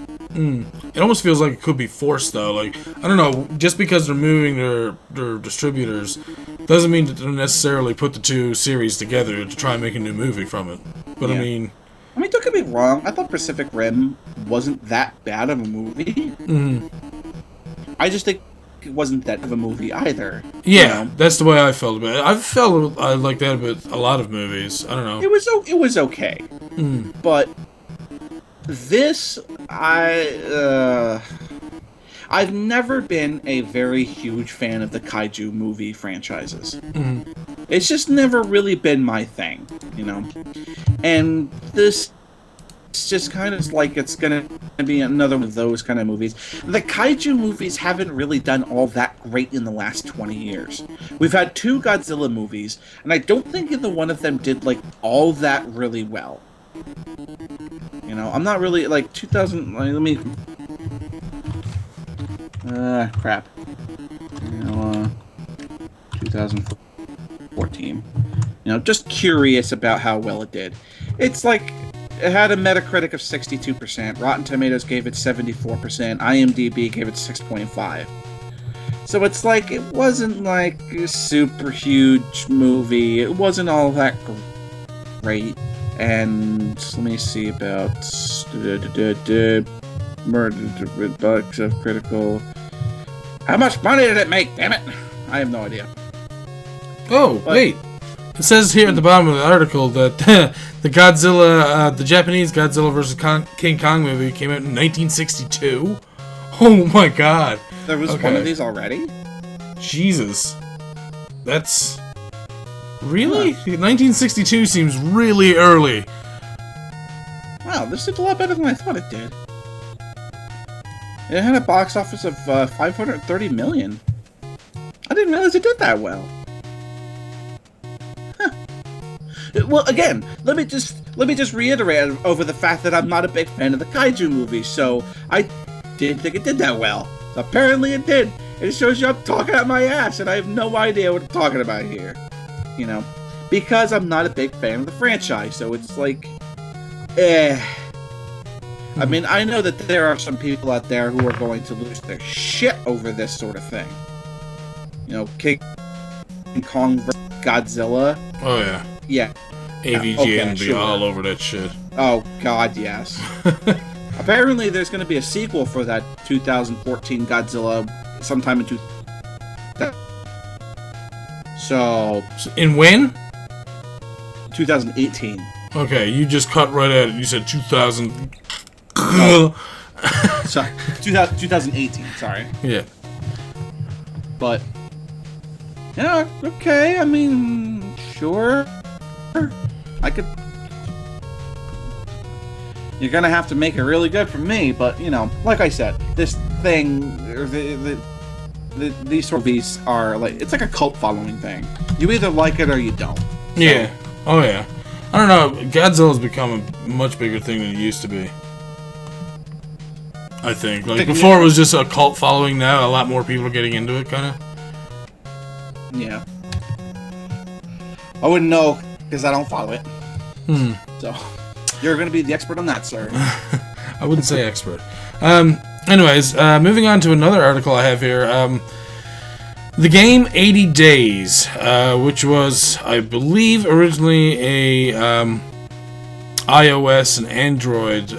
It almost feels like it could be forced, though. Like, I don't know, just because they're moving their distributors doesn't mean that they'll necessarily put the two series together to try and make a new movie from it. But I mean, don't get me wrong. I thought Pacific Rim wasn't that bad of a movie. Mm-hmm. I just think it wasn't that of a movie either. Yeah, you know? That's the way I felt about it. I felt like that about a lot of movies. I don't know. It was okay, but this I've never been a very huge fan of the kaiju movie franchises. Mm-hmm. It's just never really been my thing, you know. And this is just kind of like it's gonna be another one of those kind of movies. The kaiju movies haven't really done all that great in the last 20 years. We've had 2 Godzilla movies, and I don't think either one of them did like all that really well. You know, I'm not really like 2000. Let me. Crap. You know, 2014. You know, just curious about how well it did. It's like it had a Metacritic of 62%. Rotten Tomatoes gave it 74%. IMDb gave it 6.5. So it's like it wasn't like a super huge movie. It wasn't all that great. And let me see about bucks of critical. How much money did it make? Damn it! I have no idea. Oh, wait. It says here at the bottom of the article that the Godzilla, the Japanese Godzilla vs. King Kong movie came out in 1962. Oh my god. There was one of these already? Jesus. That's... Really? 1962 seems really early. Wow, this did a lot better than I thought it did. It had a box office of 530 million. I didn't realize it did that well. Huh. Well, again, let me just reiterate over the fact that I'm not a big fan of the kaiju movies, so I didn't think it did that well. So apparently it did. It shows you I'm talking out my ass, and I have no idea what I'm talking about here. You know, because I'm not a big fan of the franchise, so it's like, I mean, I know that there are some people out there who are going to lose their shit over this sort of thing. You know, King Kong vs. Godzilla. Oh, yeah. Yeah. AVGN be all over that shit. Oh, God, yes. Apparently, there's going to be a sequel for that 2014 Godzilla sometime in 2000. So... In when? 2018. Okay, you just cut right at it. You said 2000. Sorry. 2018, sorry. Yeah. But... Yeah, okay, I mean... Sure. I could... You're gonna have to make it really good for me, but, you know, like I said, this thing... These sort of beasts are like, it's like a cult following thing. You either like it or you don't. So. Yeah. Oh yeah. I don't know. Godzilla's become a much bigger thing than it used to be. I think. Like before, it was just a cult following. Now a lot more people are getting into it, kind of. Yeah. I wouldn't know because I don't follow it. So you're gonna be the expert on that, sir. I wouldn't say expert. Anyways, moving on to another article I have here. The game 80 Days, which was, I believe, originally a iOS and Android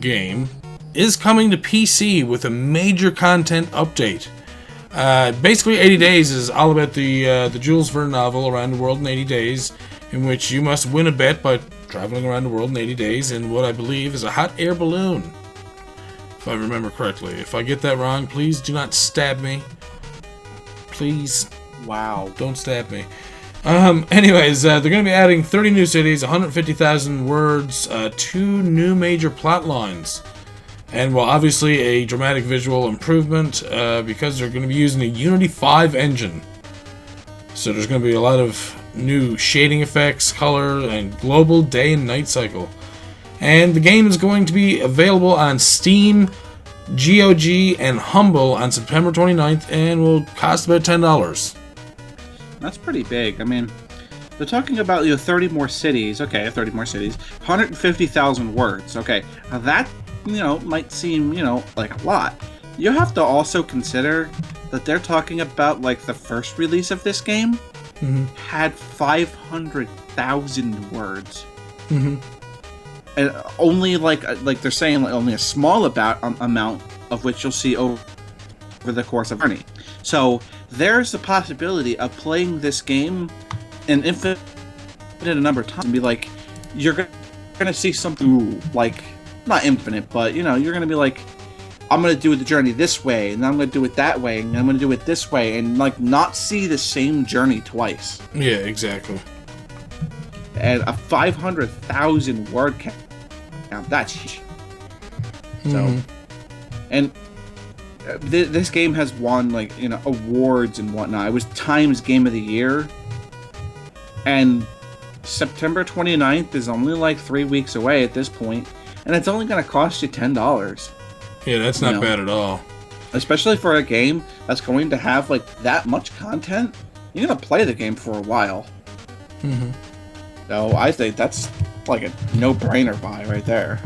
game, is coming to PC with a major content update. Basically, 80 Days is all about the Jules Verne novel Around the World in 80 Days, in which you must win a bet by traveling around the world in 80 days in what I believe is a hot air balloon. If I remember correctly. If I get that wrong, please do not stab me. Please. Wow. Don't stab me. Anyways, they're going to be adding 30 new cities, 150,000 words, 2 new major plot lines. And, well, obviously a dramatic visual improvement because they're going to be using a Unity 5 engine. So there's going to be a lot of new shading effects, color, and global day and night cycle. And the game is going to be available on Steam, GOG, and Humble on September 29th and will cost about $10. That's pretty big. I mean, they're talking about 30 more cities. Okay, 30 more cities. 150,000 words. Okay, now that, might seem, like a lot. You have to also consider that they're talking about, like, the first release of this game had 500,000 words. And only like they're saying only a small amount of which you'll see over the course of journey. So there's the possibility of playing this game an infinite number of times and be like, you're gonna see something like not infinite, but you're gonna be like, I'm gonna do the journey this way, and I'm gonna do it that way, and I'm gonna do it this way, and like not see the same journey twice. Yeah, exactly. And a 500,000 word count, that's huge. So, and this game has won awards and whatnot. It was Times Game of the Year, and September 29th is only like 3 weeks away at this point, and it's only going to cost you $10. Yeah, that's not bad at all. Especially for a game that's going to have like that much content, you're going to play the game for a while. So I think that's like a no-brainer buy right there.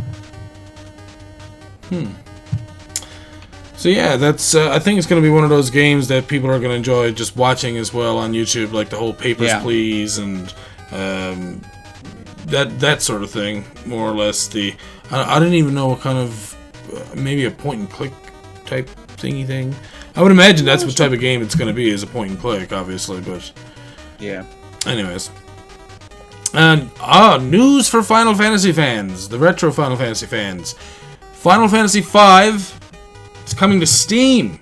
So yeah, that's. I think it's going to be one of those games that people are going to enjoy just watching as well on YouTube, like the whole Papers, Please, and that sort of thing, more or less. I didn't even know what kind of maybe a point and click type thingy thing. I would imagine that's what type of game it's going to be, is a point and click, obviously, but yeah. Anyways. And news for Final Fantasy fans, the retro Final Fantasy fans. Final Fantasy V is coming to Steam.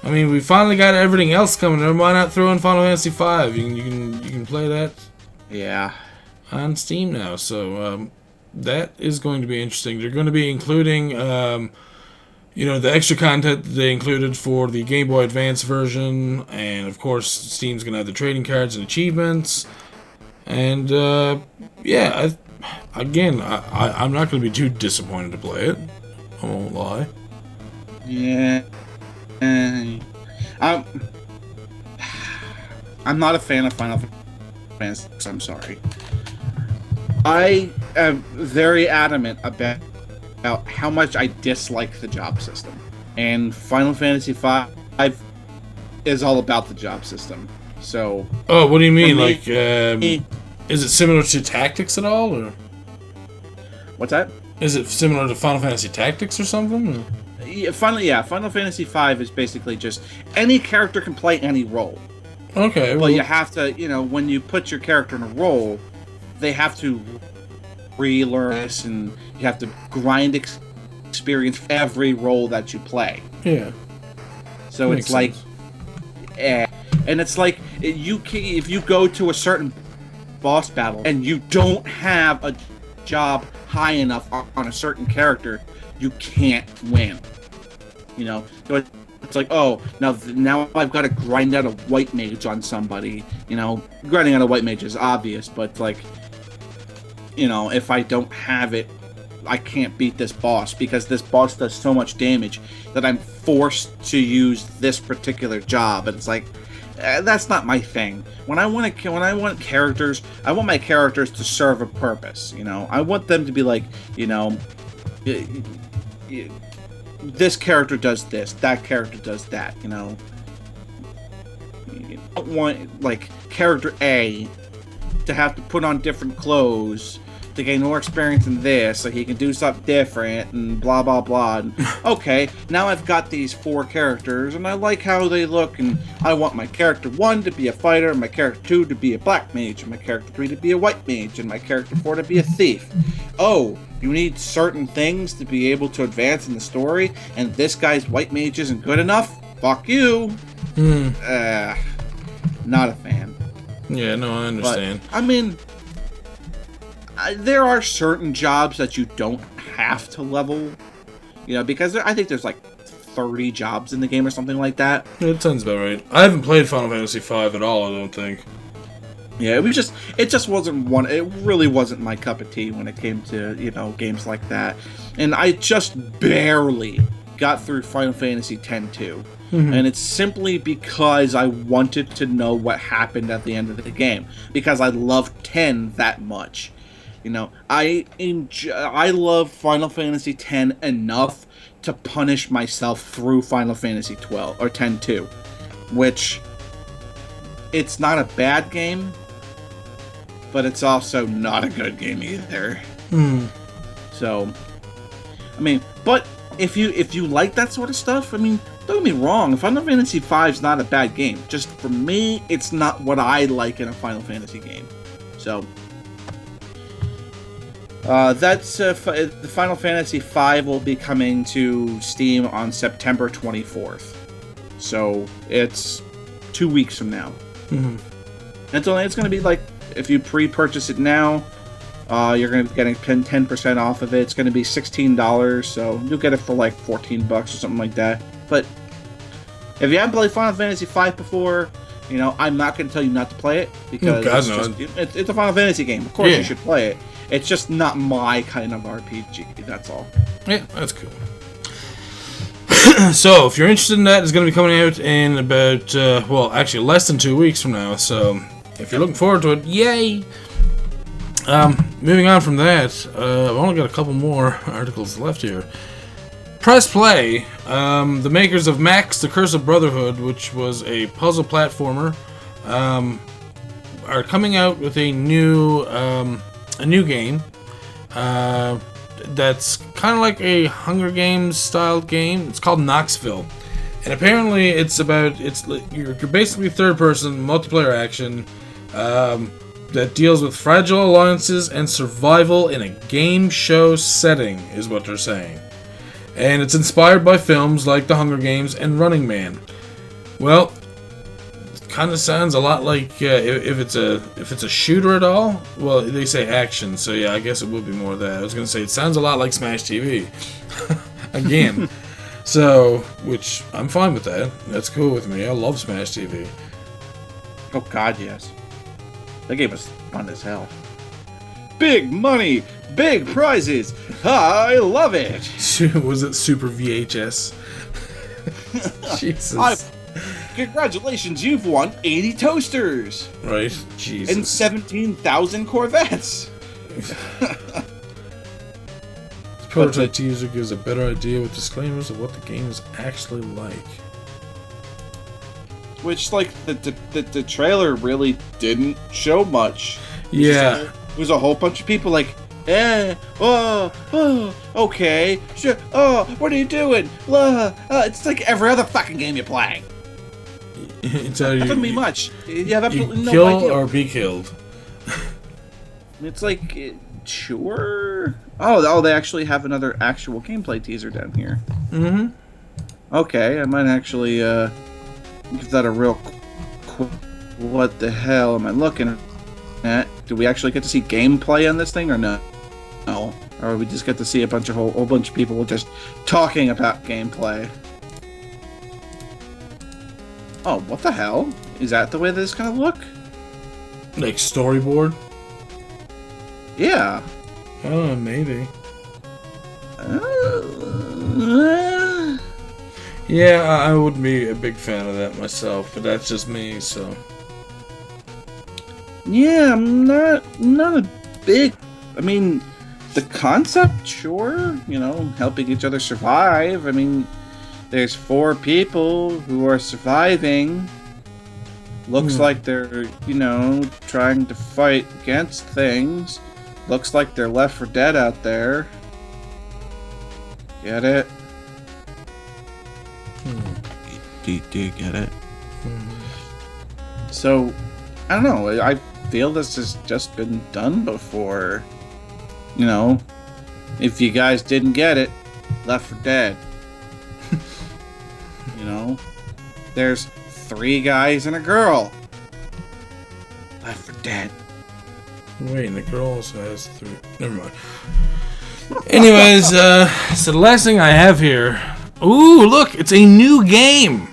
I mean, we finally got everything else coming. Why not throw in Final Fantasy V? You can play that. Yeah. On Steam now, so that is going to be interesting. They're going to be including, the extra content that they included for the Game Boy Advance version, and of course, Steam's going to have the trading cards and achievements. And I'm not going to be too disappointed to play it. I won't lie. Yeah. I'm not a fan of Final Fantasy. I'm sorry. I am very adamant about how much I dislike the job system, and Final Fantasy V is all about the job system. So. Oh, what do you mean? Is it similar to Tactics at all, or? What's that? Is it similar to Final Fantasy Tactics or something? Or? Yeah, Final Fantasy V is basically just any character can play any role. Okay. Well, you have to, when you put your character in a role, they have to relearn this, and you have to grind experience every role that you play. Yeah. So it's like, and it's like if you go to a certain boss battle and you don't have a job high enough on a certain character, you can't win. So it's like, oh, now I've got to grind out a white mage on somebody. Grinding out a white mage is obvious, but like, if I don't have it, I can't beat this boss because this boss does so much damage that I'm forced to use this particular job. And it's like, that's not my thing. When I want characters, I want my characters to serve a purpose. I want them to be like, this character does this, that character does that. You don't want like character A to have to put on different clothes to gain more experience in this so he can do something different and blah blah blah. And, okay, now I've got these 4 characters and I like how they look, and I want my character 1 to be a fighter, my character 2 to be a black mage, and my character 3 to be a white mage, and my character 4 to be a thief. Oh, you need certain things to be able to advance in the story, and this guy's white mage isn't good enough? Fuck you. Not a fan. Yeah, no, I understand. But, I mean, there are certain jobs that you don't have to level, because I think there's like 30 jobs in the game or something like that. It sounds about right. I haven't played Final Fantasy V at all, I don't think. Yeah, it just wasn't it really wasn't my cup of tea when it came to, games like that. And I just barely got through Final Fantasy X-2. Mm-hmm. And it's simply because I wanted to know what happened at the end of the game, because I loved 10 that much. I love Final Fantasy X enough to punish myself through Final Fantasy 12 or 10-2, which it's not a bad game, but it's also not a good game either. So, I mean, but if you like that sort of stuff, I mean, don't get me wrong, Final Fantasy V is not a bad game. Just for me, it's not what I like in a Final Fantasy game. So. That's the Final Fantasy V will be coming to Steam on September 24th. So it's 2 weeks from now. Mm-hmm. It's going to be like, if you pre-purchase it now, you're going to be getting 10% off of it. It's going to be $16, so you'll get it for like $14 or something like that. But if you haven't played Final Fantasy V before, I'm not going to tell you not to play it, because it's a Final Fantasy game. Of course you should play it. It's just not my kind of RPG, that's all. Yeah, that's cool. So, if you're interested in that, it's going to be coming out in about, actually less than 2 weeks from now. So, if you're looking forward to it, yay! Moving on from that, I've only got a couple more articles left here. Press Play, the makers of Max, The Curse of Brotherhood, which was a puzzle platformer, are coming out with a new a new game that's kind of like a Hunger Games style game. It's called Knoxville, and apparently you're basically third person multiplayer action that deals with fragile alliances and survival in a game show setting, is what they're saying. And it's inspired by films like The Hunger Games and Running Man. Well, it kind of sounds a lot like if it's a shooter at all. Well, they say action, so yeah, I guess it would be more of that. I was gonna say it sounds a lot like Smash TV, again. So, which I'm fine with that. That's cool with me. I love Smash TV. Oh God, yes. That game was fun as hell. Big money, big prizes. I love it. Was it Super VHS? Jesus. Congratulations, you've won 80 toasters. Right? Jesus. And 17,000 Corvettes. This prototype teaser gives a better idea with disclaimers of what the game is actually like. Which, like, the trailer really didn't show much. Yeah. It was a whole bunch of people like, okay, sure, what are you doing? It's like every other fucking game you're playing. It's doesn't mean much. You have absolutely no kill idea. or be killed. It's like, sure. Oh, they actually have another actual gameplay teaser down here. Mm-hmm. Okay, I might actually give that a real quick. What the hell am I looking at? Do we actually get to see gameplay on this thing or no? No. Or we just get to see a whole bunch of people just talking about gameplay? Oh, what the hell? Is that the way this is gonna look? Like storyboard? Yeah. Oh, maybe. Yeah, I would be a big fan of that myself, but that's just me, so. Yeah, I'm not a big. I mean, the concept, sure. You know, helping each other survive. I mean, there's 4 people who are surviving. Looks like they're, trying to fight against things. Looks like they're Left 4 Dead out there. Get it? Do you get it? So, I don't know. I feel this has just been done before. If you guys didn't get it, Left 4 Dead. There's 3 guys and a girl. Left 4 Dead. Wait, and the girl also has 3. Never mind. Anyways, so the last thing I have here. Ooh, look, it's a new game.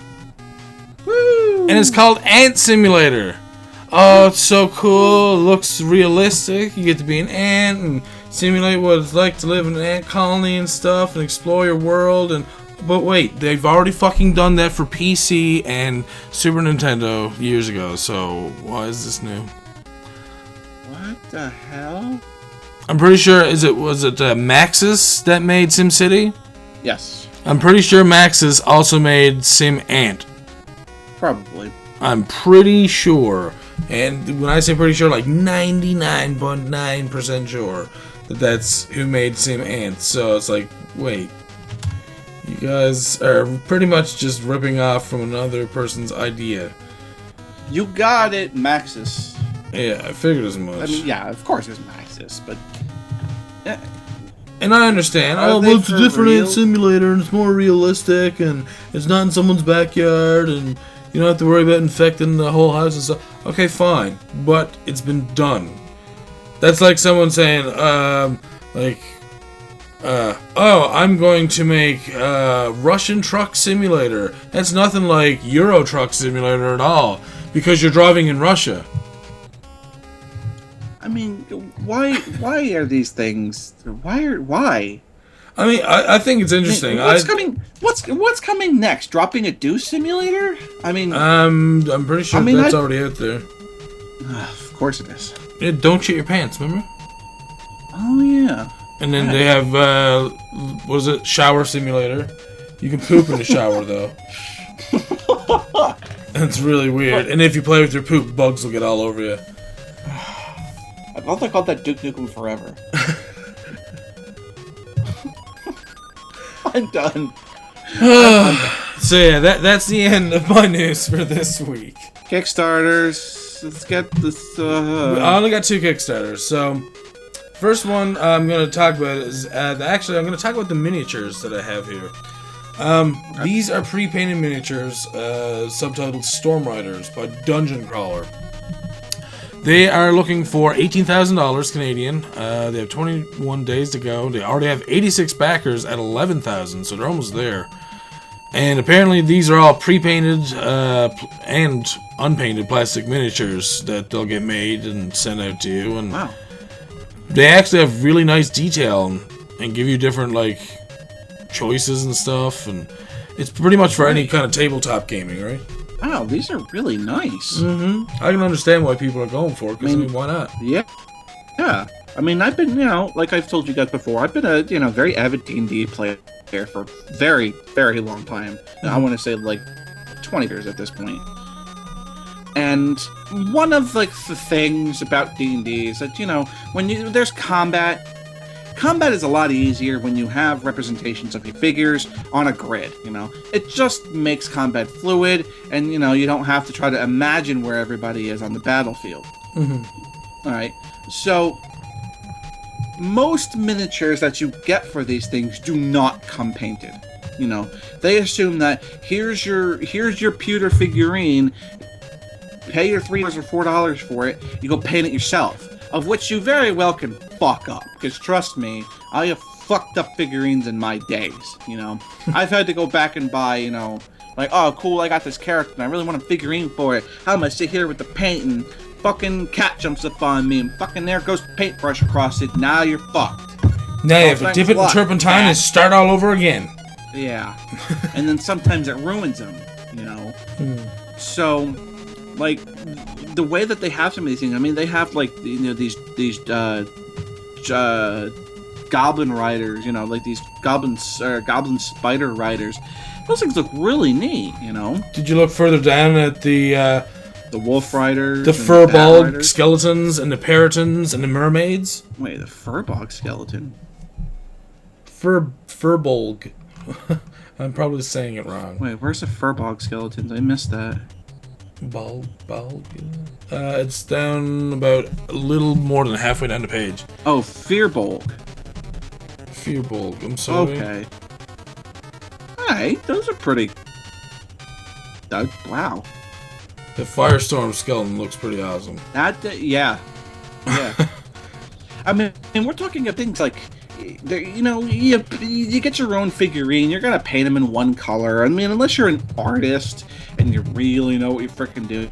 Woo! And it's called Ant Simulator. Oh, it's so cool. It looks realistic. You get to be an ant and simulate what it's like to live in an ant colony and stuff and explore your world. But wait, they've already fucking done that for PC and Super Nintendo years ago. So why is this new? What the hell? I'm pretty sure. Was it Maxis that made SimCity? Yes. I'm pretty sure Maxis also made Sim Ant. Probably. I'm pretty sure. And when I say pretty sure, like 99.9% sure that that's who made Sim Ant. So it's like, wait. You guys are pretty much just ripping off from another person's idea. You got it, Maxis. Yeah, I figured as much. I mean, yeah, of course it's Maxis, but... Yeah. And I understand. Are Oh, they well, it's a for different real? ant simulator, and it's more realistic, and it's not in someone's backyard, and you don't have to worry about infecting the whole house and stuff. Okay, fine, but it's been done. That's like someone saying, oh, I'm going to make Russian Truck Simulator. That's nothing like Euro Truck Simulator at all, because you're driving in Russia. I mean, why are these things... Why? I mean, I think it's interesting. What's coming next? Dropping a Deuce Simulator? I mean... I'm pretty sure that's already out there. Of course it is. Yeah, don't shit your pants, remember? Oh, yeah. And then they have, what is it, Shower Simulator. You can poop in the shower, though. That's really weird. And if you play with your poop, bugs will get all over you. I thought they called that Duke Nukem Forever. I'm done. So yeah, that's the end of my news for this week. Kickstarters. Let's get this. I only got 2 Kickstarters. So, first one I'm going to talk about is actually I'm going to talk about the miniatures that I have here. These are pre-painted miniatures, subtitled Storm Riders by Dungeon Crawler. They are looking for $18,000 Canadian. They have 21 days to go. They already have 86 backers at $11,000, so they're almost there. And apparently these are all pre-painted and unpainted plastic miniatures that they'll get made and sent out to you. And wow. They actually have really nice detail and give you different like choices and stuff. And it's pretty much for any kind of tabletop gaming, right? Wow, these are really nice. Mm-hmm. I can understand why people are going for it, because I mean, why not? Yeah. Yeah. I mean, I've been, like I've told you guys before, I've been a, very avid D&D player for a very, very long time. Mm-hmm. I want to say, 20 years at this point. And one of, the things about D&D is that, when there's combat is a lot easier when you have representations of your figures on a grid, It just makes combat fluid, and, you don't have to try to imagine where everybody is on the battlefield. Mm-hmm. All right. So, most miniatures that you get for these things do not come painted. They assume that here's your pewter figurine, pay your $3 or $4 for it, you go paint it yourself. Of which you very well can fuck up. Because trust me, I have fucked up figurines in my days, I've had to go back and buy, oh, cool, I got this character and I really want a figurine for it. How am I sit here with the paint and fucking cat jumps up on me and fucking there goes the paintbrush across it. Now you're fucked. Now you have to dip it in turpentine and start all over again. Yeah. And then sometimes it ruins them, So, the way that they have some of these things, I mean, they have these goblin riders, these goblin spider riders. Those things look really neat, Did you look further down at the wolf riders, the furball skeletons, and the peritons, and the mermaids? Wait, the furball skeleton? Furbolg. I'm probably saying it wrong. Wait, where's the furball skeletons? I missed that. It's down about a little more than halfway down the page. Oh, Fearbolg. I'm sorry. Okay. Alright, those are pretty... wow. The Firestorm skeleton looks pretty awesome. Yeah. I mean, we're talking of things like... you get your own figurine, you're gonna paint them in one color. I mean, unless you're an artist and you really know what you're freaking doing,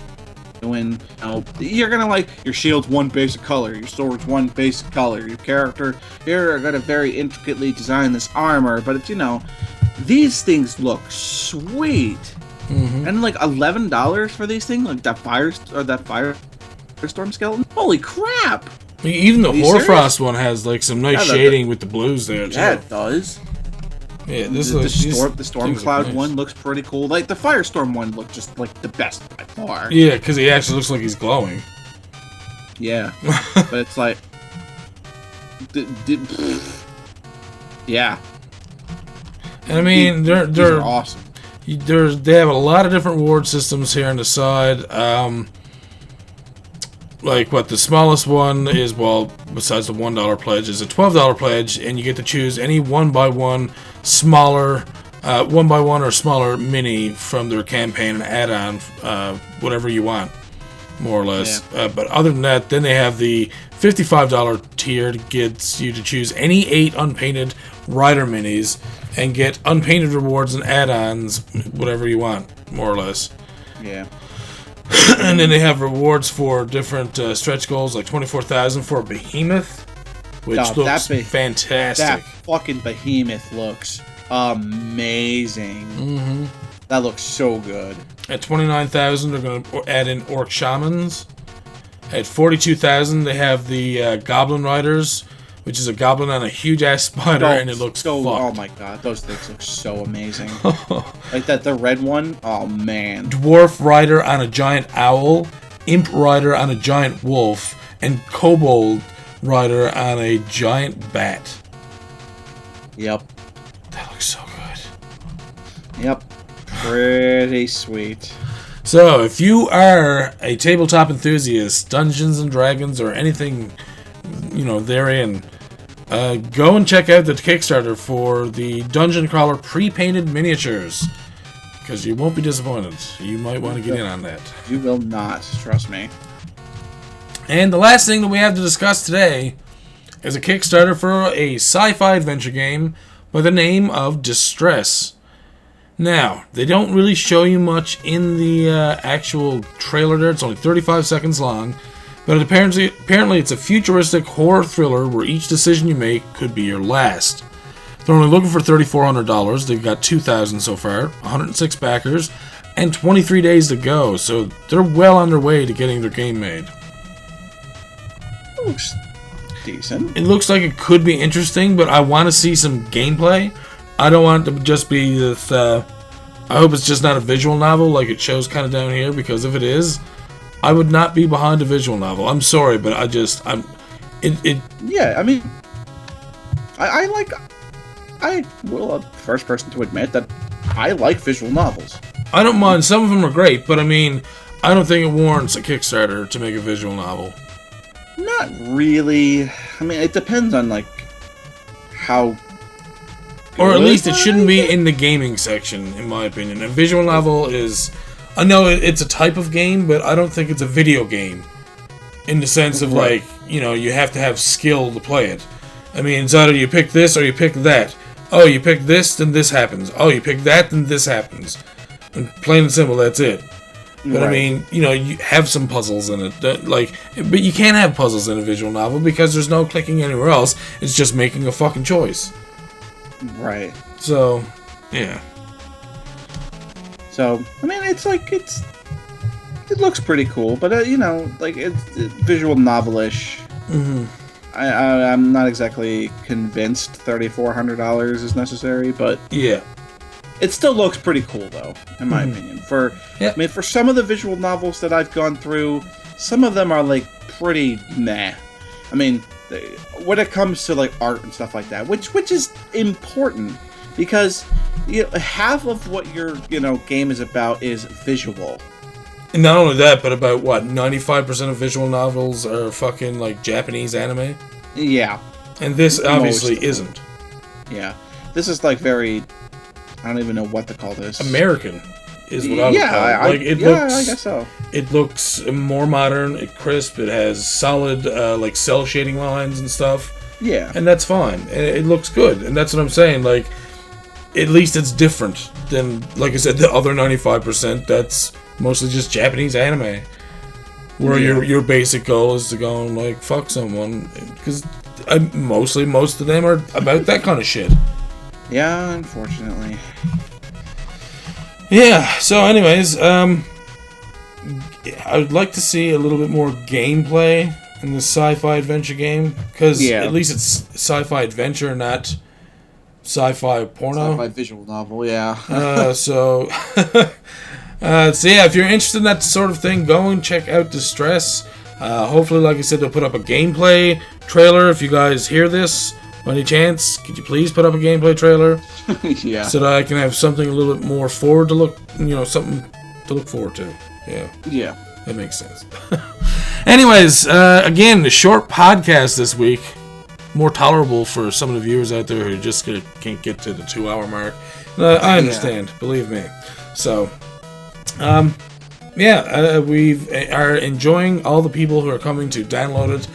you're gonna your shield's one basic color, your sword's one basic color, your character, you're gonna very intricately design this armor, but it's, these things look sweet. Mm-hmm. And $11 for these things, that Firestorm skeleton? Holy crap! Even the Hoarfrost one has some nice shading with the blues there too. Yeah, it does. Yeah, the Stormcloud one looks pretty cool. The Firestorm one looked just the best by far. Yeah, because he actually looks like he's glowing. Yeah, but it's yeah. And I mean, they're awesome. They have a lot of different reward systems here on the side. The smallest one is, besides the $1 pledge, is a $12 pledge, and you get to choose any 1x1 smaller, 1x1 or smaller mini from their campaign and add-on, whatever you want, more or less. Yeah. But other than that, then they have the $55 tier that gets you to choose any 8 unpainted rider minis and get unpainted rewards and add-ons, whatever you want, more or less. Yeah. And then they have rewards for different stretch goals, like 24,000 for a behemoth, which looks fantastic. That fucking behemoth looks amazing. Mm-hmm. That looks so good. At 29,000, they're going to add in orc shamans. At 42,000, they have the goblin riders, which is a goblin on a huge ass spider, and it looks fucked. Oh my god, those things look so amazing. The red one, oh man. Dwarf rider on a giant owl, imp rider on a giant wolf, and kobold rider on a giant bat. Yep. That looks so good. Yep. Pretty sweet. So, if you are a tabletop enthusiast, Dungeons and Dragons, or anything, therein, go and check out the Kickstarter for the Dungeon Crawler pre-painted miniatures. Because you won't be disappointed. You might want to get in on that. You will not, trust me. And the last thing that we have to discuss today is a Kickstarter for a sci-fi adventure game by the name of Distress. Now, they don't really show you much in the actual trailer there. It's only 35 seconds long. But apparently it's a futuristic horror thriller where each decision you make could be your last. They're only looking for $3,400. They've got 2,000 so far, 106 backers, and 23 days to go. So they're well on their way to getting their game made. Looks decent. It looks like it could be interesting, but I want to see some gameplay. I don't want it to just be this. I hope it's just not a visual novel like it shows kind of down here, because if it is, I would not be behind a visual novel. I'm sorry, but Yeah, I mean, I will a first person to admit that I like visual novels. I don't mind. Some of them are great, but I mean, I don't think it warrants a Kickstarter to make a visual novel. Not really. I mean, it depends on, like, how... Or at least it shouldn't be in the gaming section, in my opinion. A visual novel is... I know it's a type of game, but I don't think it's a video game. In the sense of, like, you have to have skill to play it. I mean, it's either you pick this or you pick that. Oh, you pick this, then this happens. Oh, you pick that, then this happens. And plain and simple, that's it. But, right. I mean, you have some puzzles in it. But you can't have puzzles in a visual novel because there's no clicking anywhere else. It's just making a fucking choice. Right. So, yeah. So, I mean, it looks pretty cool, but, it's visual novelish. Mm-hmm. I'm not exactly convinced $3,400 is necessary, but... Yeah. It still looks pretty cool, though, in my opinion. I mean, for some of the visual novels that I've gone through, some of them are, like, pretty meh. I mean, when it comes to, like, art and stuff like that, which is important, because, half of what your, game is about is visual. And not only that, but about, 95% of visual novels are fucking, like, Japanese anime? Yeah. And this obviously isn't. Yeah. This is, like, very... I don't even know what to call this. American is what I would call it. I guess so. It looks more modern, it's crisp, it has solid, like, cell shading lines and stuff. Yeah. And that's fine. And it looks good. And that's what I'm saying, like, at least it's different than, like I said, the other 95%. That's mostly just Japanese anime. Where your basic goal is to go and, like, fuck someone. Because most of them are about that kind of shit. Yeah, unfortunately. Yeah, so anyways, I would like to see a little bit more gameplay in this sci-fi adventure game. Because at least it's sci-fi adventure, not sci-fi porno. Sci-fi visual novel, yeah. So yeah, if you're interested in that sort of thing, go and check out Distress. Hopefully, like I said, they'll put up a gameplay trailer. If you guys hear this, by any chance, could you please put up a gameplay trailer? Yeah. So that I can have something a little bit more forward to look, something to look forward to. Yeah. Yeah. That makes sense. Anyways, again, a short podcast this week. More tolerable for some of the viewers out there who just can't get to the 2-hour mark. I understand, believe me. So, we are enjoying all the people who are coming to download it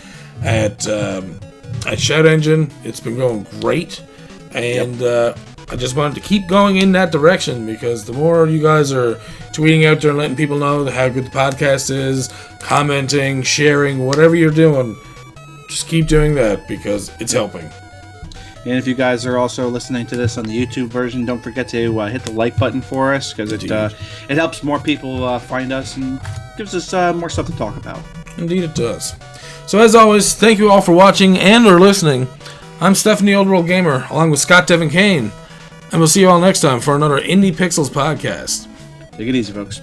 at Shout Engine. It's been going great, and I just wanted to keep going in that direction, because the more you guys are tweeting out there and letting people know how good the podcast is, commenting, sharing, whatever you're doing, just keep doing that, because it's helping. And if you guys are also listening to this on the YouTube version, don't forget to hit the like button for us, because it helps more people find us and gives us more stuff to talk about. Indeed it does. So as always, thank you all for watching and or listening. I'm Stephen the Old World Gamer, along with Scott Devin Kane, and we'll see you all next time for another Indie Pixels podcast. Take it easy, folks.